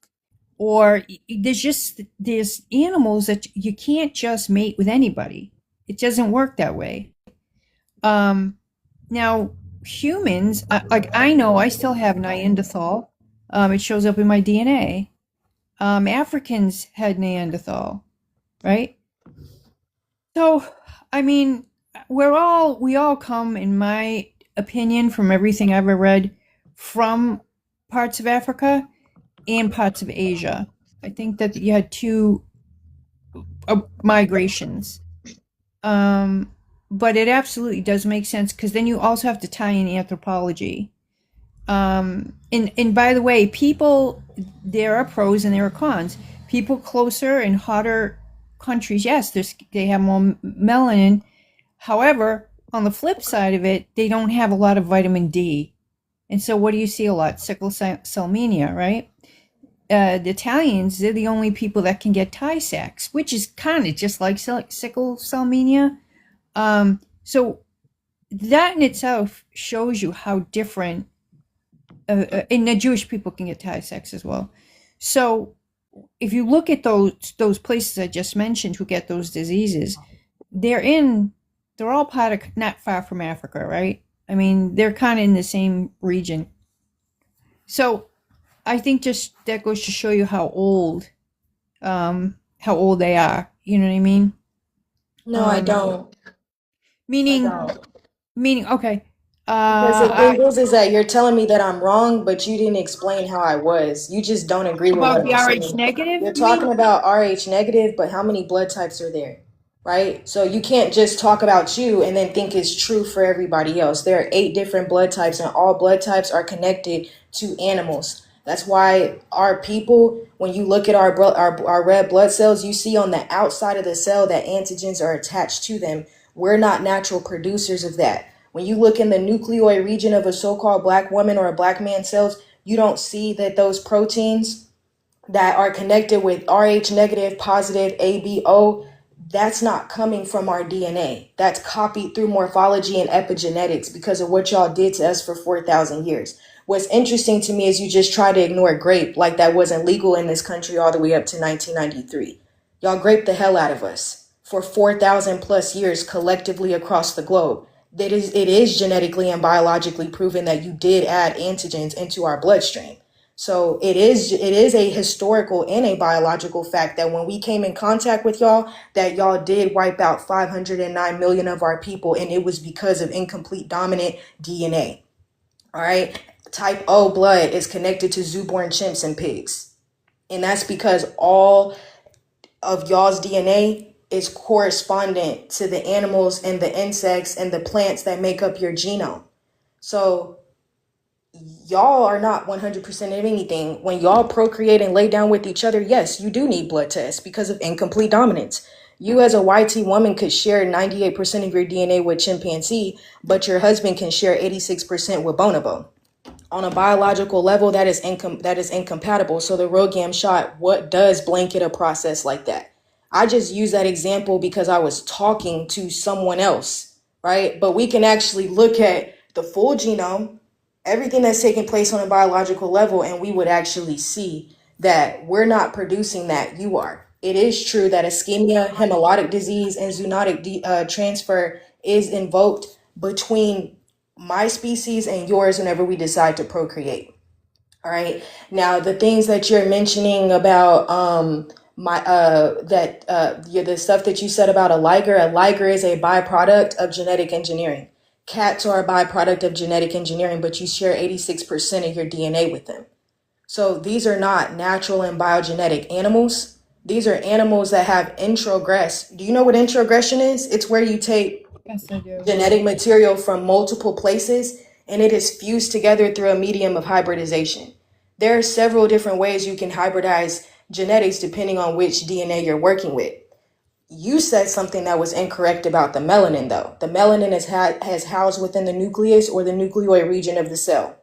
Or there's animals that you can't just mate with anybody. It doesn't work that way. Now humans, like I know I still have Neanderthal. It shows up in my DNA. Africans had Neanderthal, right? So, I mean, we all come, in my opinion, from everything I've ever read, from parts of Africa and parts of Asia. I think that you had two migrations. But it absolutely does make sense, because then you also have to tie in anthropology. And by the way, people, there are pros and there are cons. People closer and hotter countries, yes, they have more melanin. However, on the flip side of it, they don't have a lot of vitamin D. And so what do you see a lot? Sickle cell mania, right? The Italians, they're the only people that can get Tay-Sachs, which is kind of just like sickle cell mania. So that in itself shows you how different, and the Jewish people can get Tay-Sachs as well. So if you look at those places I just mentioned who get those diseases, they're all part of, not far from Africa, right? I mean, they're kind of in the same region. So I think just that goes to show you how old they are. You know what I mean? No, I don't. Meaning, okay. Because the thing is that you're telling me that I'm wrong, but you didn't explain how I was. You just don't agree with About what the I'm Rh saying. negative? You're talking about Rh negative, but how many blood types are there? Right? So you can't just talk about you and then think it's true for everybody else. There are 8 different blood types, and all blood types are connected to animals. That's why our people, when you look at our red blood cells, you see on the outside of the cell that antigens are attached to them. We're not natural producers of that. When you look in the nucleoid region of a so-called black woman or a black man's cells, you don't see that those proteins that are connected with Rh negative, positive, ABO, that's not coming from our DNA. That's copied through morphology and epigenetics because of what y'all did to us for 4,000 years. What's interesting to me is you just try to ignore grape like that wasn't legal in this country all the way up to 1993. Y'all graped the hell out of us for 4,000 plus years collectively across the globe. It is genetically and biologically proven that you did add antigens into our bloodstream. So it is a historical and a biological fact that when we came in contact with y'all, that y'all did wipe out 509 million of our people, and it was because of incomplete dominant DNA. All right. Type O blood is connected to zooborn chimps and pigs. And that's because all of y'all's DNA is correspondent to the animals and the insects and the plants that make up your genome. So y'all are not 100% of anything. When y'all procreate and lay down with each other, yes, you do need blood tests because of incomplete dominance. You as a YT woman could share 98% of your DNA with chimpanzee, but your husband can share 86% with bonobo. On a biological level, that is incompatible. So the ROGAM shot, what does blanket a process like that? I just use that example because I was talking to someone else, right? But we can actually look at the full genome, everything that's taking place on a biological level, and we would actually see that we're not producing that, you are. It is true that ischemia, hemolytic disease, and zoonotic transfer is invoked between my species and yours whenever we decide to procreate. All right. Now, the things that you're mentioning about the stuff that you said about a liger is a byproduct of genetic engineering. Cats are a byproduct of genetic engineering, but you share 86% of your DNA with them. So these are not natural and biogenetic animals. These are animals that have introgress. Do you know what introgression is? It's where you take Yes, I do. genetic material from multiple places and it is fused together through a medium of hybridization. There are several different ways you can hybridize genetics depending on which DNA you're working with. You said something that was incorrect about the melanin, though. The melanin is housed within the nucleus or the nucleoid region of the cell.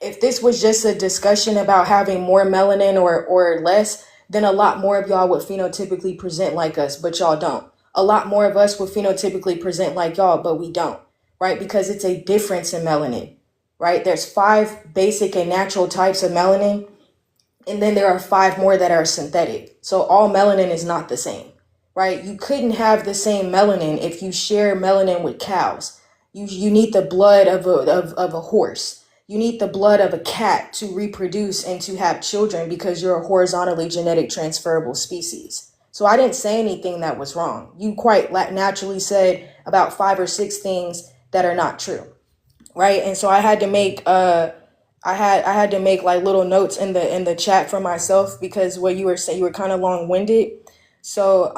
If this was just a discussion about having more melanin or less, then a lot more of y'all would phenotypically present like us, but y'all don't. A lot more of us would phenotypically present like y'all, but we don't, right? Because it's a difference in melanin, right? There's 5 basic and natural types of melanin, and then there are 5 more that are synthetic. So all melanin is not the same, right? You couldn't have the same melanin if you share melanin with cows. You need the blood of a horse. You need the blood of a cat to reproduce and to have children because you're a horizontally genetic transferable species. So I didn't say anything that was wrong. You quite naturally said about 5 or 6 things that are not true, right? And so I had to make I had to make like little notes in the chat for myself because what you were saying, you were kind of long-winded. So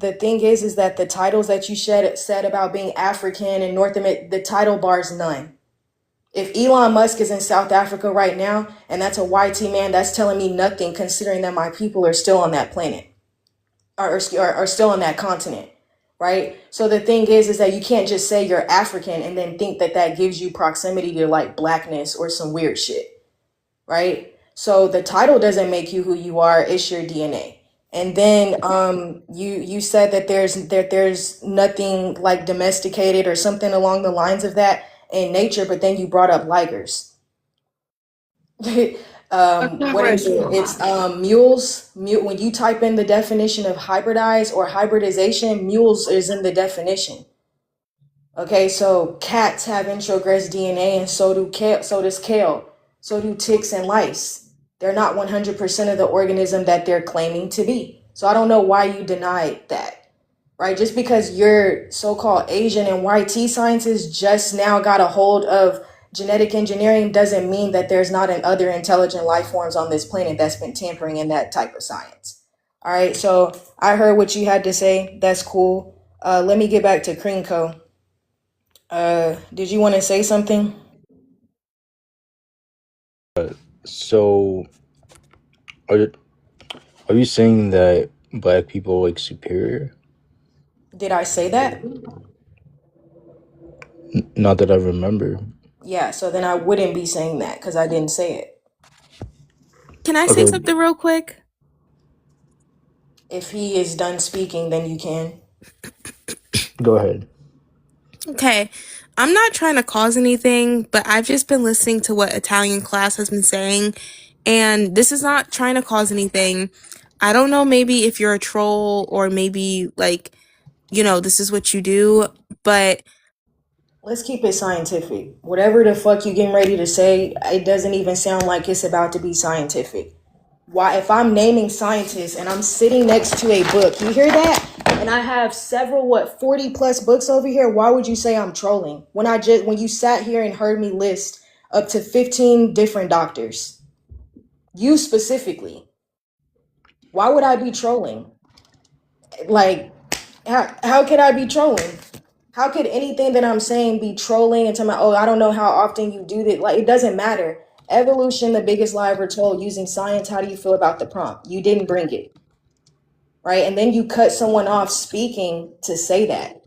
the thing is that the titles that you said about being African and North America, the title bar's none. If Elon Musk is in South Africa right now and that's a YT man, that's telling me nothing considering that my people are still on that planet or still on that continent, right? So the thing is that you can't just say you're African and then think that that gives you proximity to like blackness or some weird shit, right? So the title doesn't make you who you are, it's your DNA. And then you said that there's nothing like domesticated or something along the lines of that in nature, but then you brought up ligers. What is it? It's mules. When you type in the definition of hybridize or hybridization, mules is in the definition. Okay, so cats have introgress DNA, and so does kale, so do ticks and lice. They're not 100% of the organism that they're claiming to be. So I don't know why you denied that, right? Just because your so-called Asian and YT scientists just now got a hold of genetic engineering doesn't mean that there's not other intelligent life forms on this planet that's been tampering in that type of science. All right, so I heard what you had to say. That's cool. Let me get back to Creamco. Did you want to say something? So, are you saying that black people like superior? Did I say that? Not that I remember. Yeah, so then I wouldn't be saying that because I didn't say it. Can I say Okay, something real quick? If he is done speaking, then you can. go ahead. Okay, I'm not trying to cause anything, but I've just been listening to what Italian class has been saying, and this is not trying to cause anything. I don't know, maybe if you're a troll or maybe like, this is what you do, but Let's keep it scientific. Whatever the fuck you getting ready to say, it doesn't even sound like it's about to be scientific. Why, if I'm naming scientists and I'm sitting next to a book, you hear that? And I have several, 40 plus books over here. Why would you say I'm trolling? When you sat here and heard me list up to 15 different doctors, you specifically, why would I be trolling? Like, how could I be trolling? How could anything that I'm saying be trolling and telling me, oh, I don't know how often you do that? Like, it doesn't matter. Evolution, the biggest lie ever told, using science. How do you feel about the prompt? You didn't bring it, right? And then you cut someone off speaking to say that.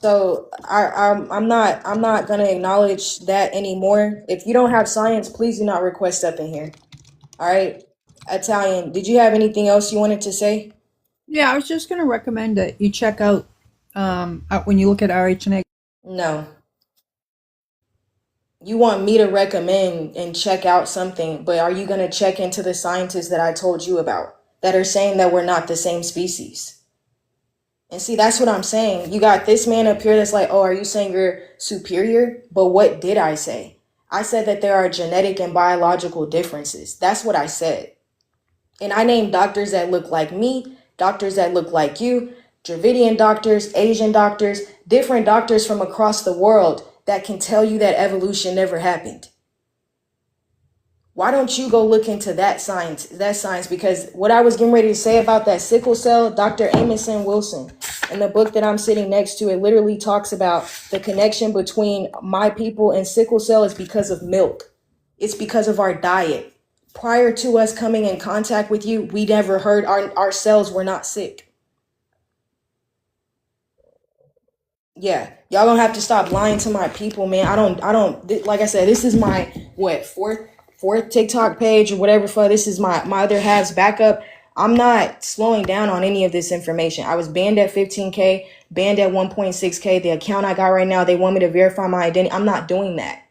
So I'm not gonna acknowledge that anymore. If you don't have science, please do not request up in here. All right, Italian. Did you have anything else you wanted to say? Yeah, I was just going to recommend that you check out when you look at RH. No. You want me to recommend and check out something, but are you gonna check into the scientists that I told you about that are saying that we're not the same species? And see, that's what I'm saying. You got this man up here that's like, oh, are you saying you're superior? But what did I say? I said that there are genetic and biological differences. That's what I said. And I named doctors that look like me, doctors that look like you, Dravidian doctors, Asian doctors, different doctors from across the world that can tell you that evolution never happened. Why don't you go look into that science? Because what I was getting ready to say about that sickle cell, Dr. Amundsen Wilson, in the book that I'm sitting next to, it literally talks about the connection between my people and sickle cell is because of milk. It's because of our diet. Prior to us coming in contact with you, we never heard our cells were not sick. Yeah, y'all gonna have to stop lying to my people, man. Like I said, this is my fourth TikTok page or whatever. This is my other half's backup. I'm not slowing down on any of this information. I was banned at 15K, banned at 1.6K. The account I got right now, they want me to verify my identity. I'm not doing that.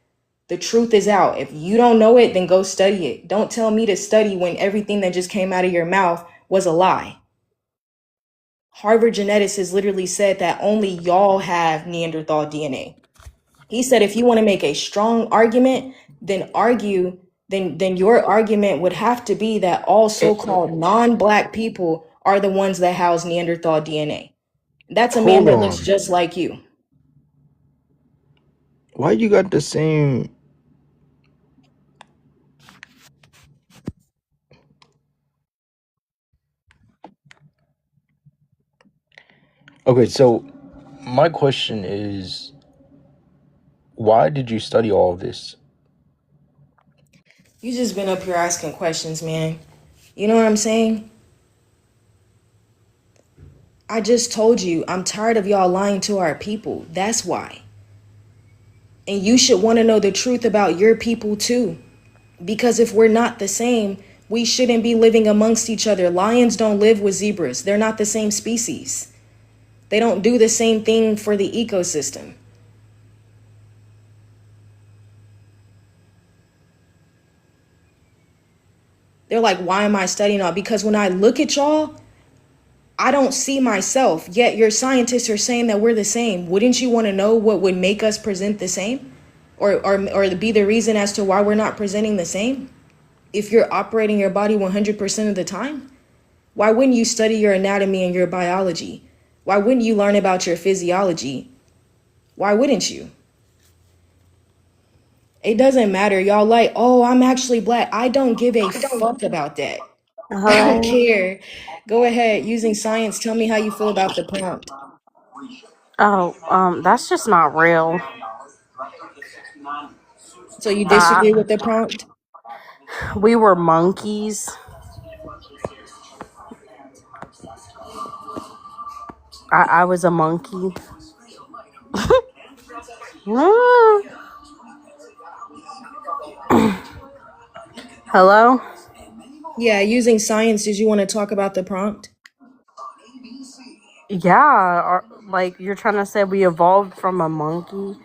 The truth is out. If you don't know it, then go study it. Don't tell me to study when everything that just came out of your mouth was a lie. Harvard geneticist literally said that only y'all have Neanderthal DNA. He said if you want to make a strong argument, then your argument would have to be that all so-called non-black people are the ones that house Neanderthal DNA. That's a man Hold that looks on. just like you. Why you got the same? Okay, so my question is, why did you study all of this? You just been up here asking questions, man. You know what I'm saying? I just told you, I'm tired of y'all lying to our people. That's why. And you should want to know the truth about your people too. Because if we're not the same, we shouldn't be living amongst each other. Lions don't live with zebras. They're not the same species. They don't do the same thing for the ecosystem. They're like, why am I studying all? Because when I look at y'all, I don't see myself. Yet your scientists are saying that we're the same. Wouldn't you want to know what would make us present the same? Or be the reason as to why we're not presenting the same? If you're operating your body 100% of the time? Why wouldn't you study your anatomy and your biology? Why wouldn't you learn about your physiology? Why wouldn't you? It doesn't matter. Y'all like, oh, I'm actually black. I don't give a fuck about that. I don't Hello. care. Go ahead. Using science, tell me how you feel about the prompt. Oh, that's just not real. So you Uh, disagree with the prompt? we were monkeys. I was a monkey. Mm. Hello? Yeah, using science, did you want to talk about the prompt? Yeah, like you're trying to say we evolved from a monkey?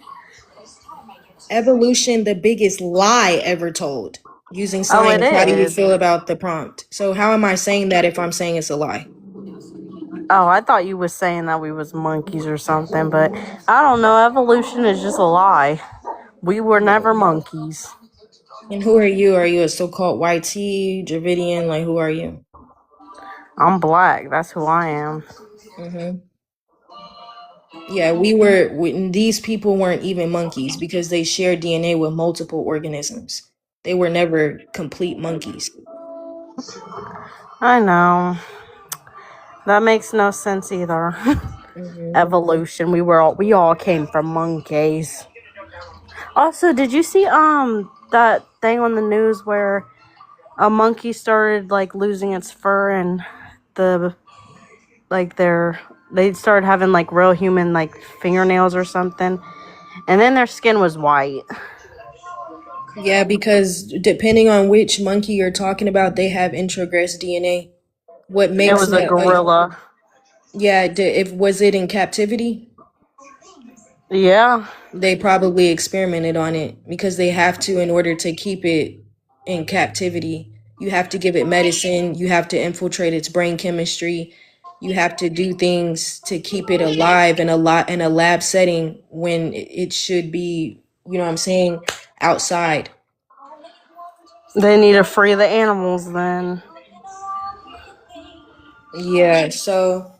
Evolution, the biggest lie ever told. Using Oh, it science, how do you is. feel about the prompt? So how am I saying that if I'm saying it's a lie? Oh, I thought you was saying that we was monkeys or something, but I don't know. Evolution is just a lie. We were never monkeys. And who are you? Are you a so-called YT, Dravidian? Like, who are you? I'm black. That's who I am. Mm-hmm. Yeah, these people weren't even monkeys because they share DNA with multiple organisms. They were never complete monkeys. I know. That makes no sense either. Hmm. Evolution. We all came from monkeys. Also, did you see that thing on the news where a monkey started like losing its fur and the like they started having like real human like fingernails or something, and then their skin was white. Yeah, because depending on which monkey you're talking about, they have introgress DNA. What It makes was a gorilla. yeah, if was it in captivity? Yeah. They probably experimented on it because they have to in order to keep it in captivity. You have to give it medicine, you have to infiltrate its brain chemistry. You have to do things to keep it alive in a lab setting when it should be, you know what I'm saying, outside. They need to free the animals then. Yeah, so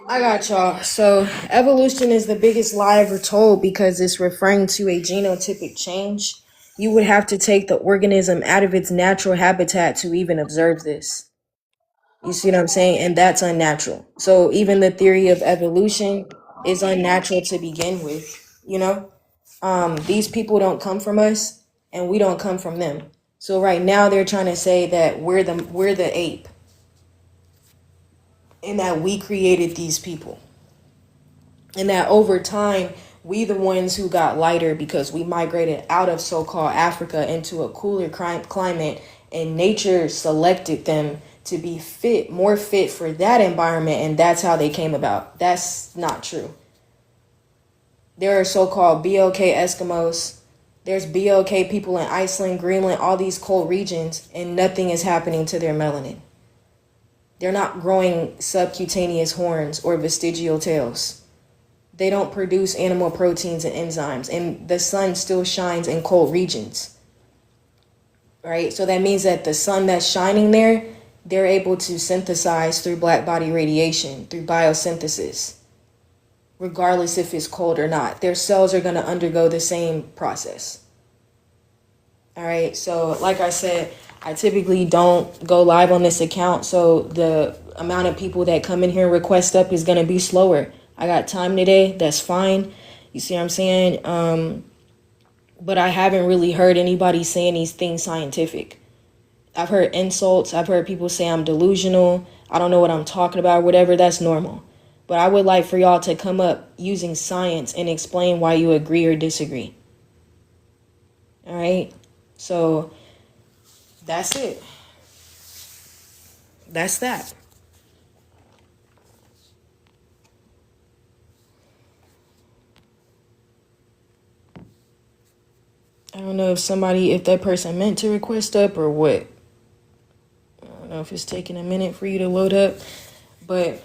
I got y'all. So evolution is the biggest lie ever told because it's referring to a genotypic change. You would have to take the organism out of its natural habitat to even observe this. You see what I'm saying? And that's unnatural. So even the theory of evolution is unnatural to begin with. You know, these people don't come from us, and we don't come from them. So right now they're trying to say that we're the ape, and that we created these people. And that over time, we the ones who got lighter because we migrated out of so-called Africa into a cooler climate, and nature selected them to be more fit for that environment, and that's how they came about. That's not true. There are so-called BLK Eskimos. There's BLK people in Iceland, Greenland, all these cold regions, and nothing is happening to their melanin. They're not growing subcutaneous horns or vestigial tails. They don't produce animal proteins and enzymes, and the sun still shines in cold regions, right? So that means that the sun that's shining there, they're able to synthesize through black body radiation, through biosynthesis, regardless if it's cold or not. Their cells are going to undergo the same process. All right, so like I said, I typically don't go live on this account, so the amount of people that come in here and request up is going to be slower. I got time today, that's fine. You see what I'm saying? But I haven't really heard anybody say anything scientific. I've heard insults. I've heard people say I'm delusional. I don't know what I'm talking about, whatever. That's normal. But I would like for y'all to come up using science and explain why you agree or disagree. All right? So that's it. That's that. I don't know if that person meant to request up or what. I don't know if it's taking a minute for you to load up, but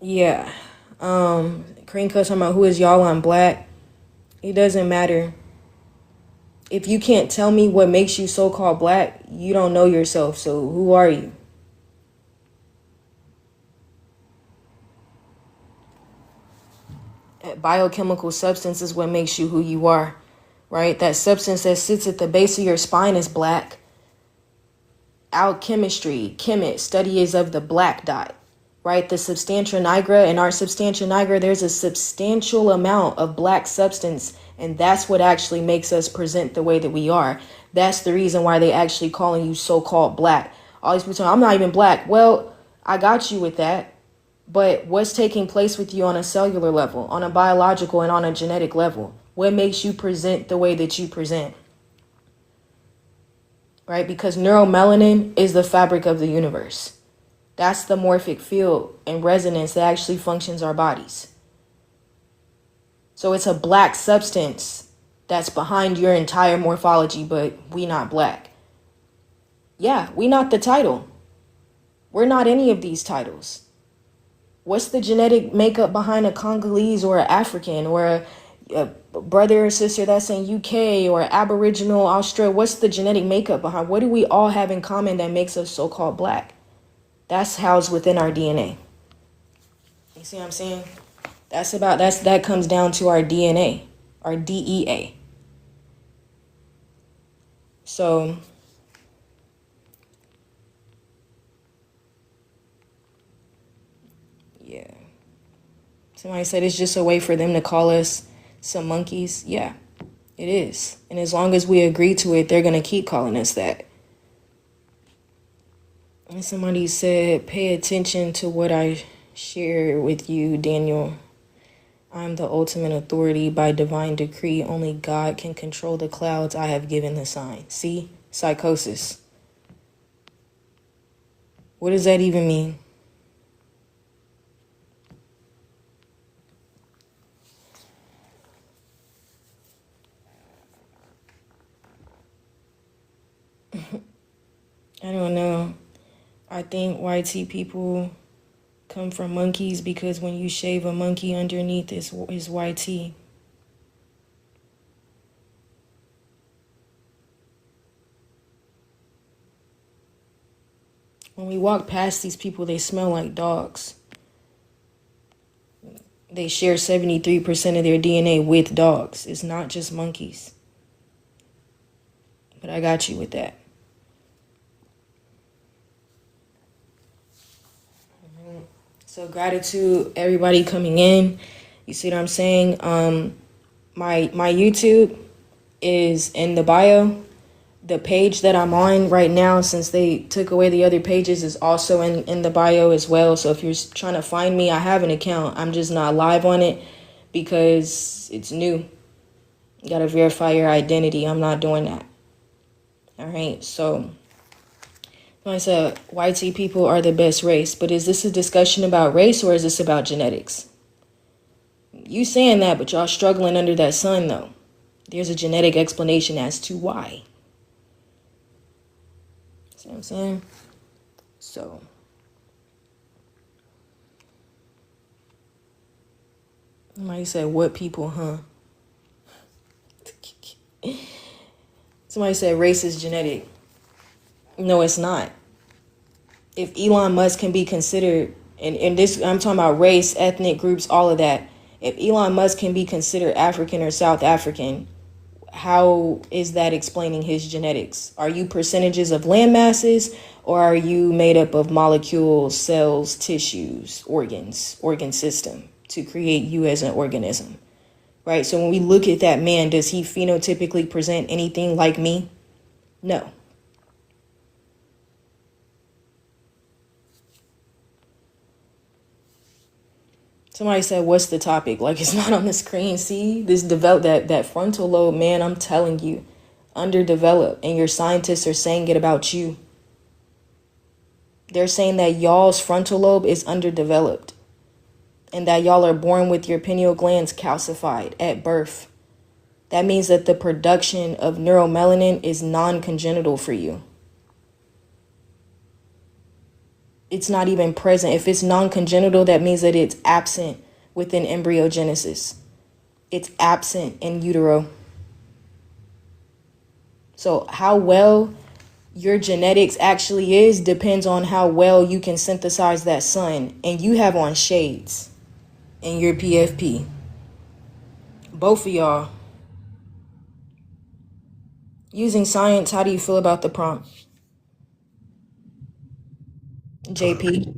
yeah. Cream Cut talking about who is y'all on black. It doesn't matter. If you can't tell me what makes you so-called black, you don't know yourself. So who are you? Biochemical substance is what makes you who you are, right? That substance that sits at the base of your spine is black. Alchemistry, study is of the black dot, right? The substantia nigra, in our substantia nigra, there's a substantial amount of black substance, and that's what actually makes us present the way that we are. That's the reason why they actually calling you so-called black. All these people saying, I'm not even black. Well, I got you with that. But what's taking place with you on a cellular level, on a biological and on a genetic level? What makes you present the way that you present? Right? Because neuromelanin is the fabric of the universe. That's the morphic field and resonance that actually functions our bodies. So it's a black substance that's behind your entire morphology, but we not black. Yeah, we not the title. We're not any of these titles. What's the genetic makeup behind a Congolese or an African or a brother or sister that's in UK or Aboriginal Australia? What's the genetic makeup behind? What do we all have in common that makes us so-called black? That's housed within our DNA. You see what I'm saying? That comes down to our DNA, our DEA. So Yeah. Somebody said it's just a way for them to call us some monkeys. Yeah, it is. And as long as we agree to it, they're going to keep calling us that. And somebody said, pay attention to what I share with you, Daniel. I'm the ultimate authority by divine decree. Only God can control the clouds. I have given the sign. See? Psychosis. What does that even mean? I don't know. I think YT people come from monkeys because when you shave a monkey underneath is YT. When we walk past these people, they smell like dogs. They share 73% of their DNA with dogs. It's not just monkeys. But I got you with that. So gratitude, everybody coming in. You see what I'm saying? My YouTube is in the bio. The page that I'm on right now, since they took away the other pages, is also in the bio as well. So if you're trying to find me, I have an account. I'm just not live on it because it's new. You gotta verify your identity. I'm not doing that. All right, so like I said, YT people are the best race, but is this a discussion about race or is this about genetics? You saying that, but y'all struggling under that sun though. There's a genetic explanation as to why. See what I'm saying? So somebody said, what people, huh? Somebody said race is genetic. No, it's not. If Elon Musk can be considered, and this, I'm talking about race, ethnic groups, all of that. If Elon Musk can be considered African or South African, how is that explaining his genetics? Are you percentages of land masses, or are you made up of molecules, cells, tissues, organs, organ system to create you as an organism? Right? So when we look at that man, does he phenotypically present anything like me? No. Somebody said, what's the topic? Like, it's not on the screen. See, this that frontal lobe, man, I'm telling you, underdeveloped. And your scientists are saying it about you. They're saying that y'all's frontal lobe is underdeveloped. And that y'all are born with your pineal glands calcified at birth. That means that the production of neuromelanin is non-congenital for you. It's not even present. If it's non-congenital, that means that it's absent within embryogenesis. It's absent in utero. So how well your genetics actually is depends on how well you can synthesize that sun. And you have on shades in your PFP. Both of y'all. Using science, how do you feel about the prompt? JP?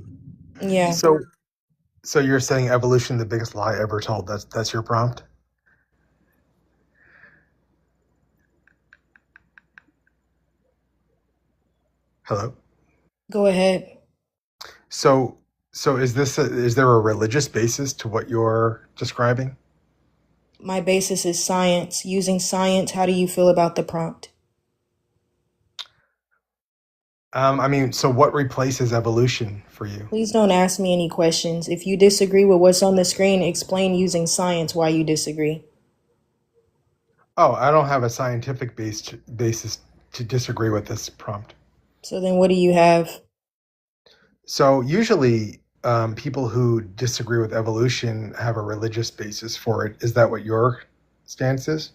Yeah. So you're saying evolution, the biggest lie ever told. That's your prompt? Hello? Go ahead. So is there a religious basis to what you're describing? My basis is science. Using science, how do you feel about the prompt? So what replaces evolution for you? Please don't ask me any questions. If you disagree with what's on the screen, explain using science why you disagree. Oh, I don't have a scientific basis to disagree with this prompt. So then what do you have? So usually people who disagree with evolution have a religious basis for it. Is that what your stance is?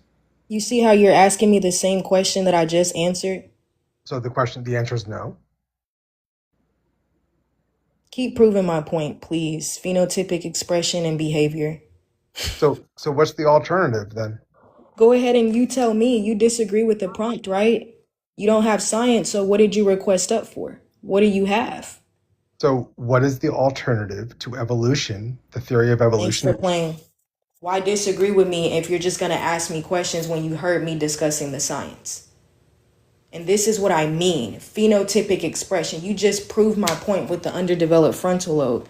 You see how you're asking me the same question that I just answered? So the answer is no. Keep proving my point, please. Phenotypic expression and behavior. So what's the alternative then? Go ahead and you tell me. You disagree with the prompt, right? You don't have science, so what did you request up for? What do you have? So, what is the alternative to evolution, the theory of Thanks evolution? for playing. Why disagree with me if you're just going to ask me questions when you heard me discussing the science? And this is what I mean. Phenotypic expression. You just proved my point with the underdeveloped frontal lobe.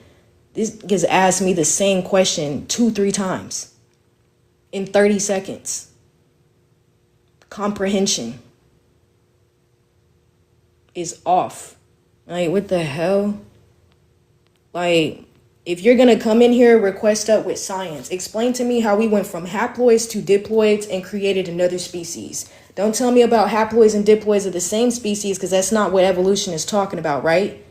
This gets asked me the same question 2-3 times in 30 seconds. Comprehension is off. Like, what the hell? Like, if you're going to come in here, request up with science, explain to me how we went from haploids to diploids and created another species. Don't tell me about haploids and diploids of the same species, because that's not what evolution is talking about, right?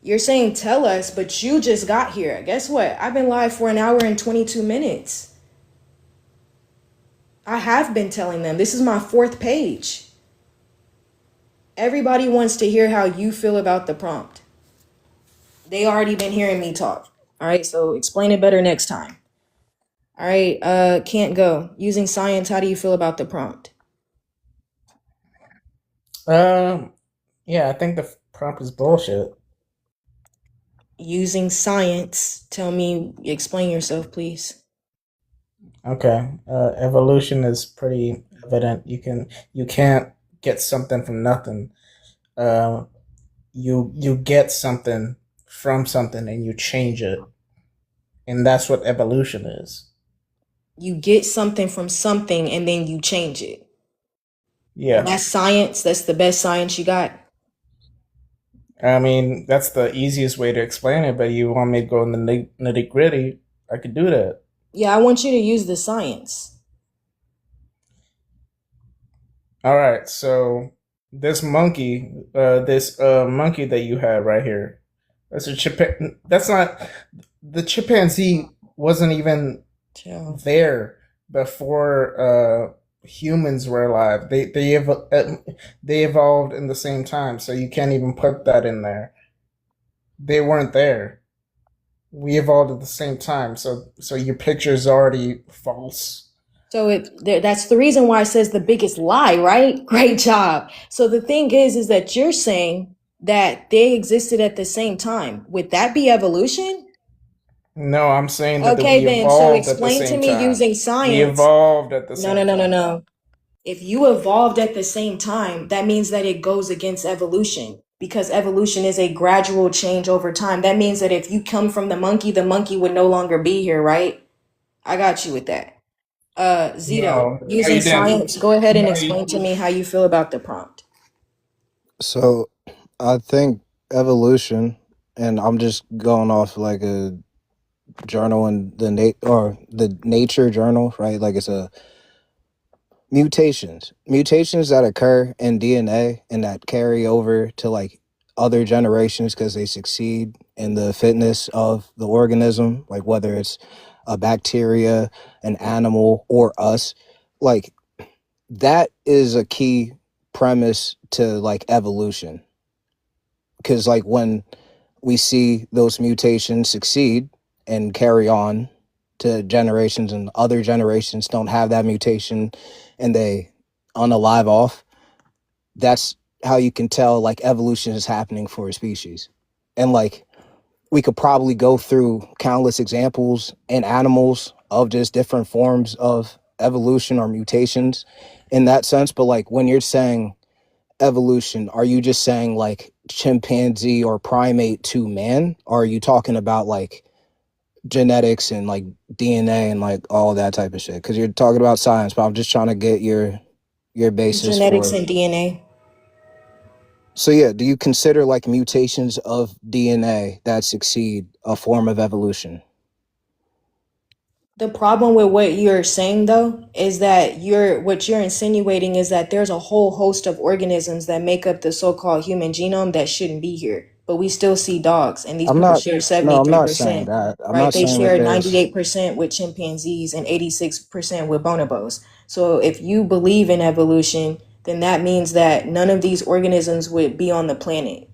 You're saying tell us, but you just got here. Guess what? I've been live for 1 hour and 22 minutes. I have been telling them. This is my 4th page. Everybody wants to hear how you feel about the prompt. They already been hearing me talk. All right, so explain it better next time. All right, can't go. Using science, how do you feel about the prompt? Yeah, I think the prompt is bullshit. Using science, tell me, explain yourself, please. Okay, evolution is pretty evident. You can't get something from nothing. You get something from something and you change it, and that's what evolution is. You get something from something and then you change it. Yeah, And that's science. That's the best science you got. I mean that's the easiest way to explain it. But you want me to go in the nitty gritty? I could do that. Yeah, I want you to use the science. All right, so this monkey, monkey that you have right here, that's a That's not the chimpanzee. Wasn't even Chill. there before humans were alive. They evolved in the same time, so you can't even put that in there. They weren't there. We evolved at the same time, so your picture is already false. So that's the reason why it says the biggest lie, right? Great job. So the thing is that you're saying that they existed at the same time. Would that be evolution? No, I'm saying that Okay, we then, so evolved at the explain to same me time. using We science. evolved at the No, same no, no, no, time. no. If you evolved at the same time, that means that it goes against evolution, because evolution is a gradual change over time. That means that if you come from the monkey would no longer be here, right? I got you with that. Zito, No, using you didn't. science, go ahead and No, explain to me how you feel about the prompt. So I think evolution, and I'm just going off like a journal in the nature journal, right? Like it's a mutations that occur in DNA and that carry over to like other generations because they succeed in the fitness of the organism, like whether it's a bacteria, an animal, or us. Like that is a key premise to like evolution, because like when we see those mutations succeed and carry on to generations, and other generations don't have that mutation and they unalive off, that's how you can tell like evolution is happening for a species. And like we could probably go through countless examples in animals of just different forms of evolution or mutations in that sense. But like when you're saying evolution, are you just saying like chimpanzee or primate to man? Or are you talking about like genetics and like DNA and like all that type of shit? Because you're talking about science, but I'm just trying to get your basis Genetics for. and DNA. So yeah, do you consider like mutations of DNA that succeed a form of evolution? The problem with what you're saying though is that what you're insinuating is that there's a whole host of organisms that make up the so-called human genome that shouldn't be here. But we still see dogs, and these I'm people not. share No, I'm not saying 73%, that. I'm right? not They saying that share there's. 98% with chimpanzees and 86% with bonobos. So if you believe in evolution, then that means that none of these organisms would be on the planet.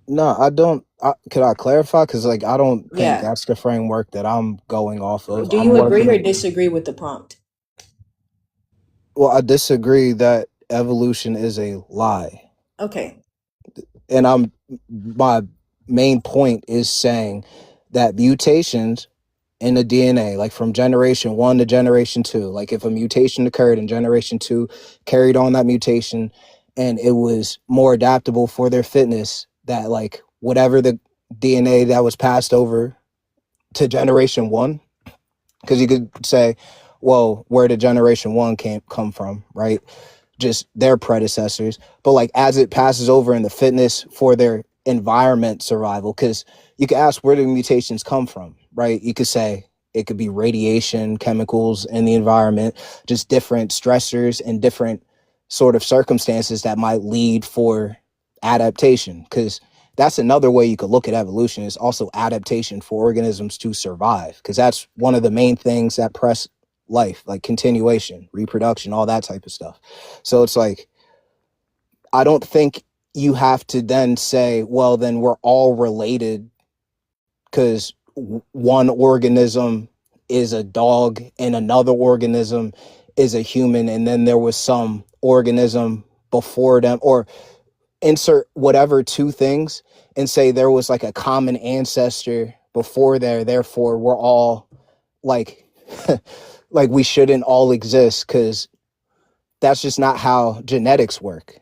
No, I don't. Could I clarify? Because like I don't think Yeah. that's the framework that I'm going off of. Do I'm you agree or working. disagree with the prompt? Well, I disagree that evolution is a lie. Okay. And my main point is saying that mutations in the DNA, like from generation 1 to generation 2, like if a mutation occurred in generation 2, carried on that mutation, and it was more adaptable for their fitness, that like whatever the DNA that was passed over to generation 1, because you could say, well, where did generation 1 come from, right? Just their predecessors. But like as it passes over in the fitness for their environment survival, because you could ask, where do mutations come from, right? You could say it could be radiation, chemicals in the environment, just different stressors and different sort of circumstances that might lead for adaptation. Because that's another way you could look at evolution, is also adaptation for organisms to survive, because that's one of the main things that press life, like continuation, reproduction, all that type of stuff. So it's like, I don't think you have to then say, well, then we're all related because one organism is a dog and another organism is a human, and then there was some organism before them, or insert whatever two things and say there was like a common ancestor before there, therefore we're all like like we shouldn't all exist, because that's just not how genetics work.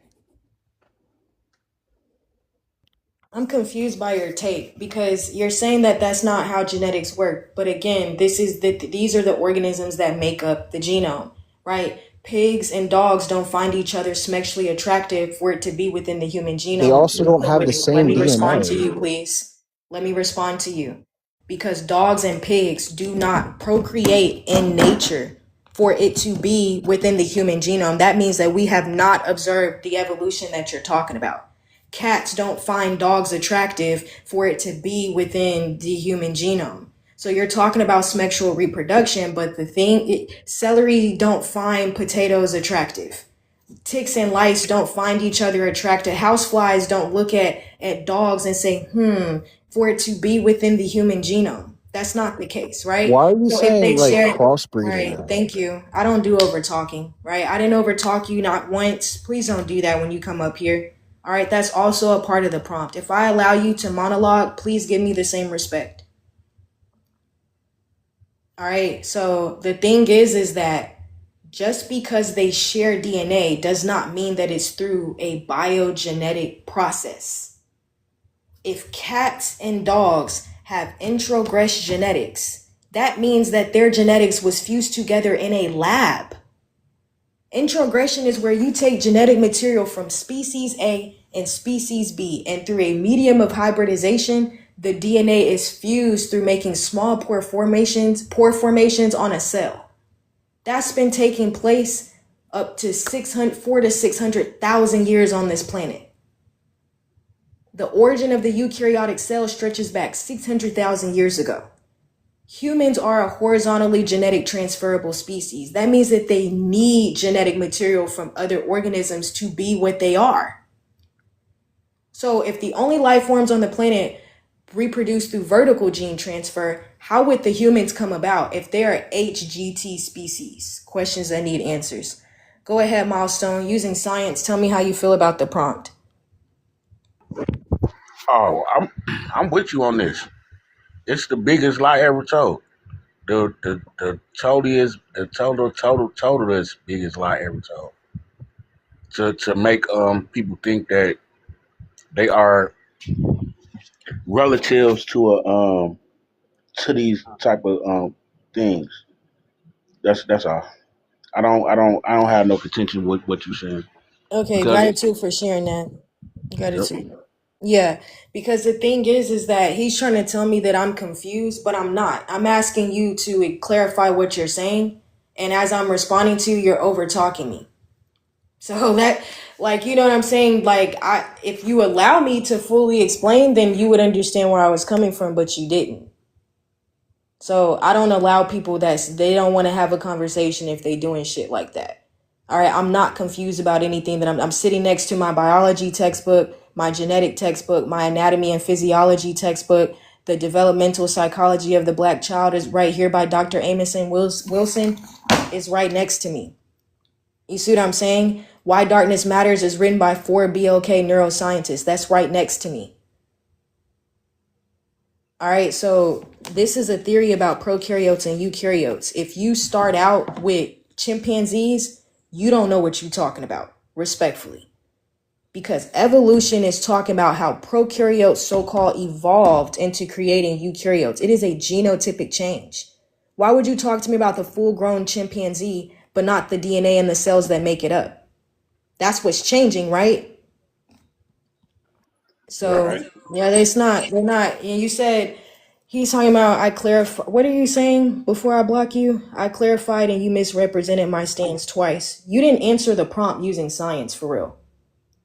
I'm confused by your take, because you're saying that that's not how genetics work. But again, these are the organisms that make up the genome, right? Pigs and dogs don't find each other sexually attractive for it to be within the human genome. They also don't have the Let same me respond to DNA. you, please. Let me respond to you. Because dogs and pigs do not procreate in nature for it to be within the human genome. That means that we have not observed the evolution that you're talking about. Cats don't find dogs attractive for it to be within the human genome. So you're talking about sexual reproduction, but celery don't find potatoes attractive. Ticks and lice don't find each other attractive. Houseflies don't look at dogs and say, for it to be within the human genome. That's not the case, right? Why are you So if saying they like share, all crossbreeding? right, thank you. I don't do over talking, right? I didn't over talk you not once. Please don't do that when you come up here. All right, that's also a part of the prompt. If I allow you to monologue, please give me the same respect. All right, so the thing is that just because they share DNA does not mean that it's through a biogenetic process. If cats and dogs have introgress genetics, that means that their genetics was fused together in a lab. Introgression is where you take genetic material from species A and species B, and through a medium of hybridization, the DNA is fused through making small pore formations on a cell. That's been taking place up to 400 to 600,000 years on this planet. The origin of the eukaryotic cell stretches back 600,000 years ago. Humans are a horizontally genetic transferable species. That means that they need genetic material from other organisms to be what they are. So if the only life forms on the planet reproduce through vertical gene transfer, how would the humans come about if they are HGT species? Questions that need answers. Go ahead, Milestone. Using science, tell me how you feel about the prompt. Oh, I'm with you on this. It's the biggest lie ever told. The total biggest lie ever told. To make people think that they are relatives to these type of things. That's all. I don't have no contention with what you're saying, Okay, because gratitude for sharing that. yep. Gratitude. Yeah, because the thing is that he's trying to tell me that I'm confused, but I'm not. I'm asking you to clarify what you're saying, and as I'm responding to you, you're over talking me. So that, like, you know what I'm saying? Like, if you allow me to fully explain, then you would understand where I was coming from, but you didn't. So I don't allow people they don't want to have a conversation if they doing shit like that. All right, I'm not confused about anything that I'm sitting next to my biology textbook, my genetic textbook, my anatomy and physiology textbook. The developmental psychology of the black child is right here by Dr. Amison Wilson is right next to me. You see what I'm saying? Why Darkness Matters is written by 4 BLK neuroscientists. That's right next to me. All right, so this is a theory about prokaryotes and eukaryotes. If you start out with chimpanzees, you don't know what you're talking about, respectfully. Because evolution is talking about how prokaryotes so-called evolved into creating eukaryotes. It is a genotypic change. Why would you talk to me about the full-grown chimpanzee, but not the DNA and the cells that make it up? That's what's changing, right? So, Right. yeah, they're not. And you said, he's talking about, I clarify. What are you saying before I block you? I clarified and you misrepresented my stance twice. You didn't answer the prompt using science, for real.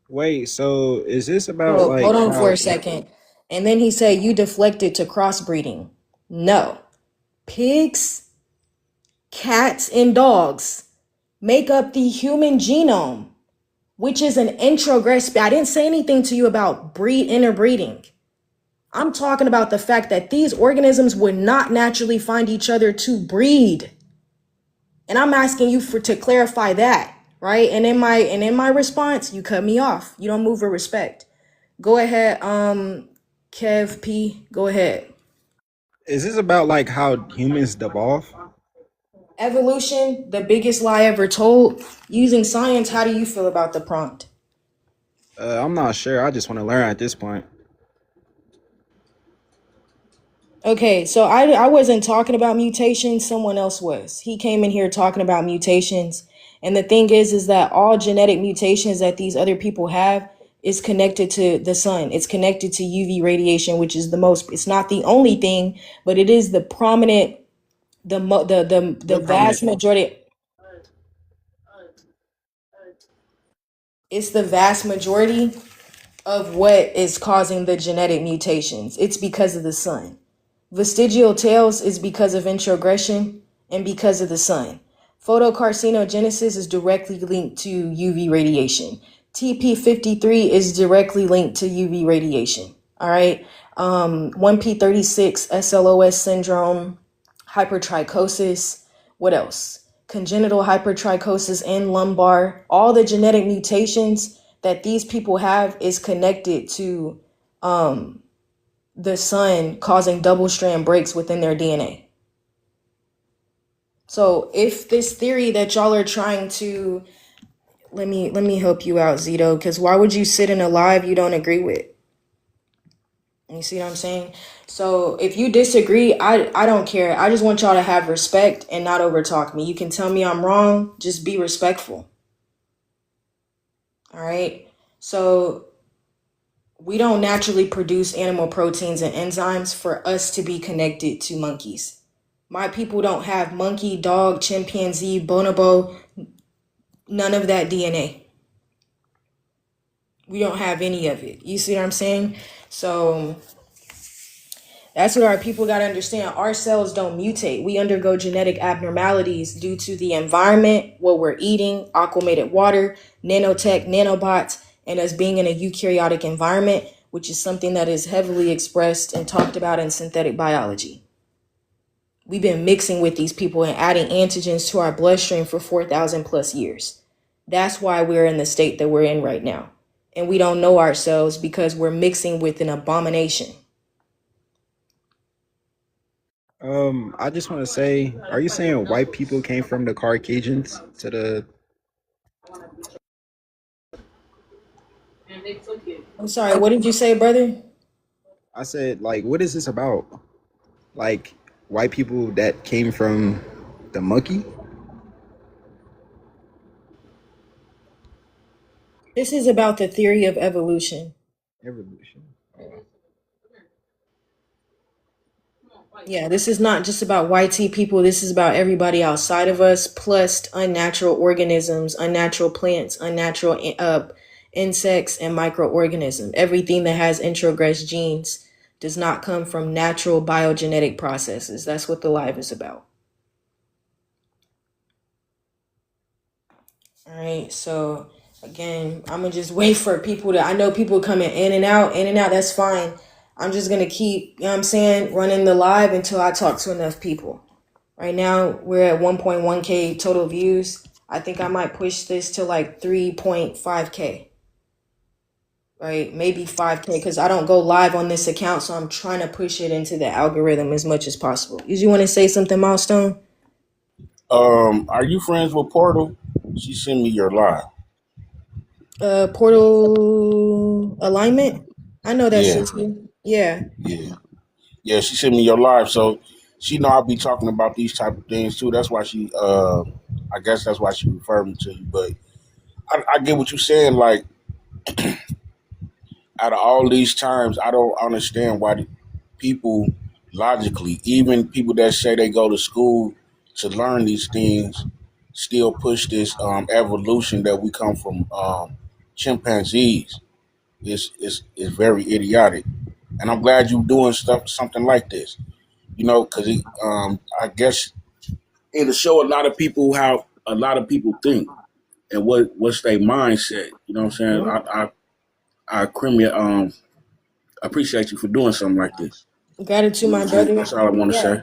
Wait, so is this about So hold like on for how a second. And then he said you deflected to crossbreeding. No. Pigs, cats, and dogs make up the human genome, which is an introgress. I didn't say anything to you about interbreeding. I'm talking about the fact that these organisms would not naturally find each other to breed. And I'm asking you to clarify that, right? And in my response, you cut me off. You don't move with respect. Go ahead, Kev P. Go ahead. is this about like how humans devolve? Evolution, the biggest lie ever told. Using science, how do you feel about the prompt? I'm not sure. I just want to learn at this point. Okay, so I wasn't talking about mutations, someone else was. He came in here talking about mutations. And the thing is that all genetic mutations that these other people have is connected to the sun. It's connected to UV radiation, which is it's not the only thing, but it is the prominent, the vast majority. It's the vast majority of what is causing the genetic mutations. It's because of the sun. Vestigial tails is because of introgression and because of the sun. Photocarcinogenesis is directly linked to UV radiation. TP53 is directly linked to UV radiation. All right. 1p36 SLOS syndrome, hypertrichosis. What else? Congenital hypertrichosis and lumbar. All the genetic mutations that these people have is connected to the sun causing double strand breaks within their DNA. So if this theory that y'all are trying to, let me help you out, Zito, because why would you sit in a live you don't agree with? You see what I'm saying? So if you disagree, I don't care. I just want y'all to have respect and not overtalk me. You can tell me I'm wrong, just be respectful. All right? So we don't naturally produce animal proteins and enzymes for us to be connected to monkeys. My people don't have monkey, dog, chimpanzee, bonobo, none of that DNA. We don't have any of it. You see what I'm saying? So that's what our people got to understand. Our cells don't mutate. We undergo genetic abnormalities due to the environment, what we're eating, aquamated water, nanotech, nanobots, and us being in a eukaryotic environment, which is something that is heavily expressed and talked about in synthetic biology. We've been mixing with these people and adding antigens to our bloodstream for 4,000 plus years. That's why we're in the state that we're in right now. And we don't know ourselves because we're mixing with an abomination. I just want to say, are you saying white people came from the Caucasians to the? I'm sorry, what did you say, brother? I said, like, what is this about? Like, white people that came from the monkey? This is about the theory of evolution. Evolution. Yeah, this is not just about YT people. This is about everybody outside of us, plus unnatural organisms, unnatural plants, unnatural insects, and microorganisms. Everything that has introgress genes does not come from natural biogenetic processes. That's what the live is about. All right, so again, I'm gonna just wait for people to, I know people coming in and out, that's fine. I'm just gonna keep, you know what I'm saying, running the live until I talk to enough people. Right now, we're at 1.1K total views. I think I might push this to like 3.5K, right? Maybe 5K, because I don't go live on this account, so I'm trying to push it into the algorithm as much as possible. Did you want to say something, Milestone? Are you friends with Portal? She sent me your live. Portal alignment? I know that Yeah, sister. Yeah. yeah, yeah. She sent me your live, so she know I'll be talking about these type of things too. That's why she, I guess that's why she referred me to you. But I get what you're saying. Like, out of all these times, I don't understand why people logically, even people that say they go to school to learn these things, still push this evolution that we come from chimpanzees. It's very idiotic, and I'm glad you're doing something like this. Because I guess it'll show a lot of people how a lot of people think and what's their mindset. You know what I'm saying? I appreciate you for doing something like this. Gratitude, my brother. That's all I want to Yeah, say.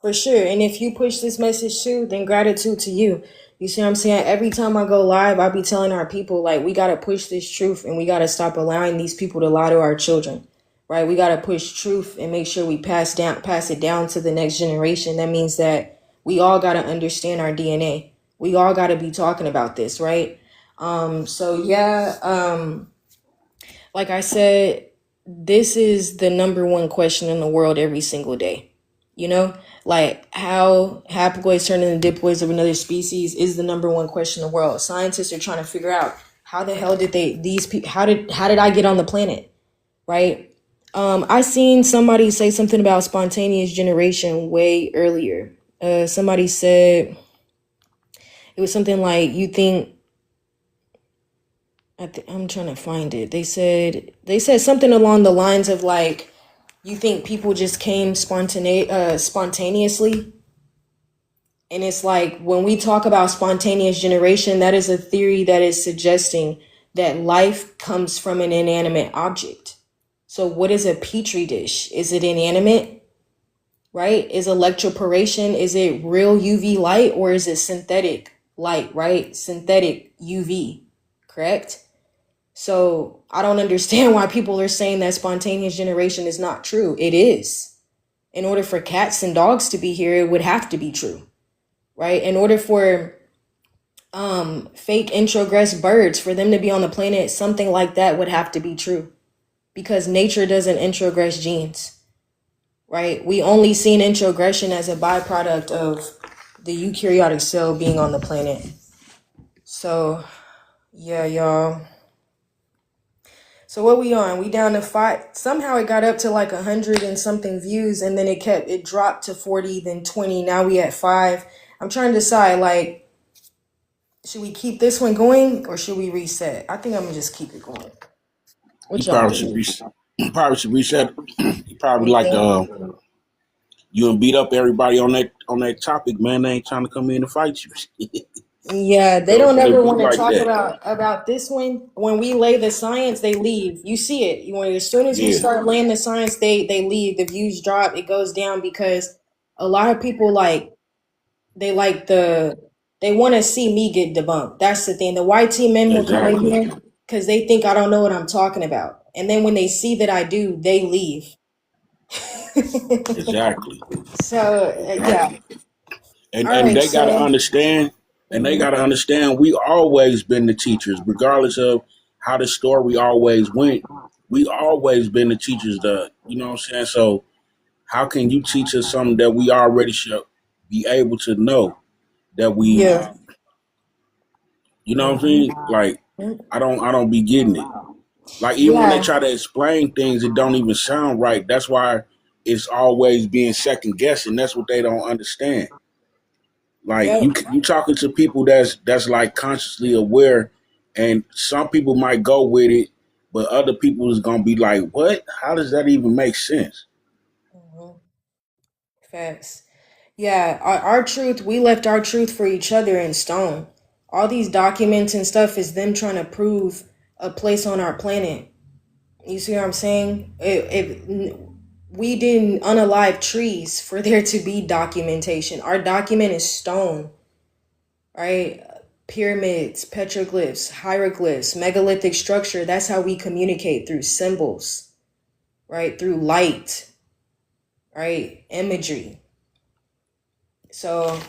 for sure. And if you push this message too, then gratitude to you. You see what I'm saying? Every time I go live, I be telling our people, like, we got to push this truth and we got to stop allowing these people to lie to our children, right? We got to push truth and make sure we pass it down to the next generation. That means that we all got to understand our DNA. We all got to be talking about this, right? So yeah, like I said, this is the number one question in the world every single day. You know, like how haploids turn into diploids of another species is the number one question in the world. Scientists are trying to figure out how the hell did these people, how did I get on the planet, right? I seen somebody say something about spontaneous generation way earlier. Somebody said it was something like, you think, I'm trying to find it. They said something along the lines of like, you think people just came spontaneously? And it's like, when we talk about spontaneous generation, that is a theory that is suggesting that life comes from an inanimate object. So what is a petri dish? Is it inanimate? Right? Is electroporation, is it real UV light or is it synthetic light, right? Synthetic UV, correct? So I don't understand why people are saying that spontaneous generation is not true. It is. In order for cats and dogs to be here, it would have to be true, right? In order for fake introgress birds, for them to be on the planet, something like that would have to be true, because nature doesn't introgress genes, right? We only seen introgression as a byproduct of the eukaryotic cell being on the planet. So yeah, y'all. So what we on? We down to 5. Somehow it got up to like 100 and something views, and then it dropped to 40, then 20. Now we at 5. I'm trying to decide, like, should we keep this one going or should we reset? I think I'm gonna just keep it going. You What y'all probably should think? reset. You probably should reset. You probably You like think? you and beat up everybody on that topic, man. They ain't trying to come in and fight you. Yeah, they So don't it'll ever be want to like talk that. about this one. When we lay the science, they leave. You see it. As soon as we Yeah, start laying the science, they leave. The views drop. It goes down because a lot of people they like the they want to see me get debunked. That's the thing. The YT men will come in exactly, here because they think I don't know what I'm talking about, and then when they see that I do, they leave. exactly, So yeah. exactly. And All and right. they gotta So understand. And they mhm. gotta understand. We always been the teachers, regardless of how the story always went. We always been the teachers. You know what I'm saying. So how can you teach us something that we already should be able to know that we, Yeah. you know what I'm saying? Mhm. Like, I don't be getting it. Like, even when they Yeah. try to explain things, it don't even sound right. That's why it's always being second guessing. That's what they don't understand. Like, Yep. you talking to people that's like consciously aware, and some people might go with it, but other people is gonna be like, "What? How does that even make sense?" Mhm. Facts. Yeah, our truth, we left our truth for each other in stone. All these documents and stuff is them trying to prove a place on our planet. You see what I'm saying? We didn't unalive trees for there to be documentation. Our document is stone, right? pyramids, petroglyphs, hieroglyphs, megalithic structure. That's how we communicate, through symbols, right? Through light, right? Imagery. So,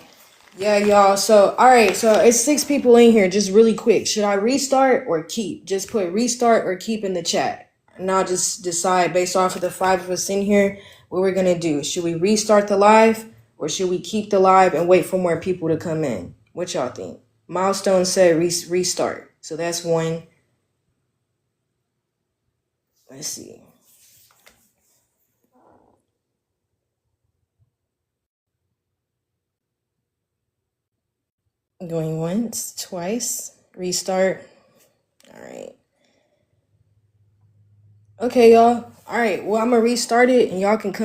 yeah, y'all. So, all right. So it's 6 people in here. Just really quick. Should I restart or keep? Just put restart or keep in the chat. And I'll just decide based off of the 5 of us in here what we're going to do. Should we restart the live or should we keep the live and wait for more people to come in? What y'all think? Milestone said restart. So that's 1. Let's see. Going once, twice, restart. All right. Okay, y'all. All right. Well, I'm going to restart it and y'all can come.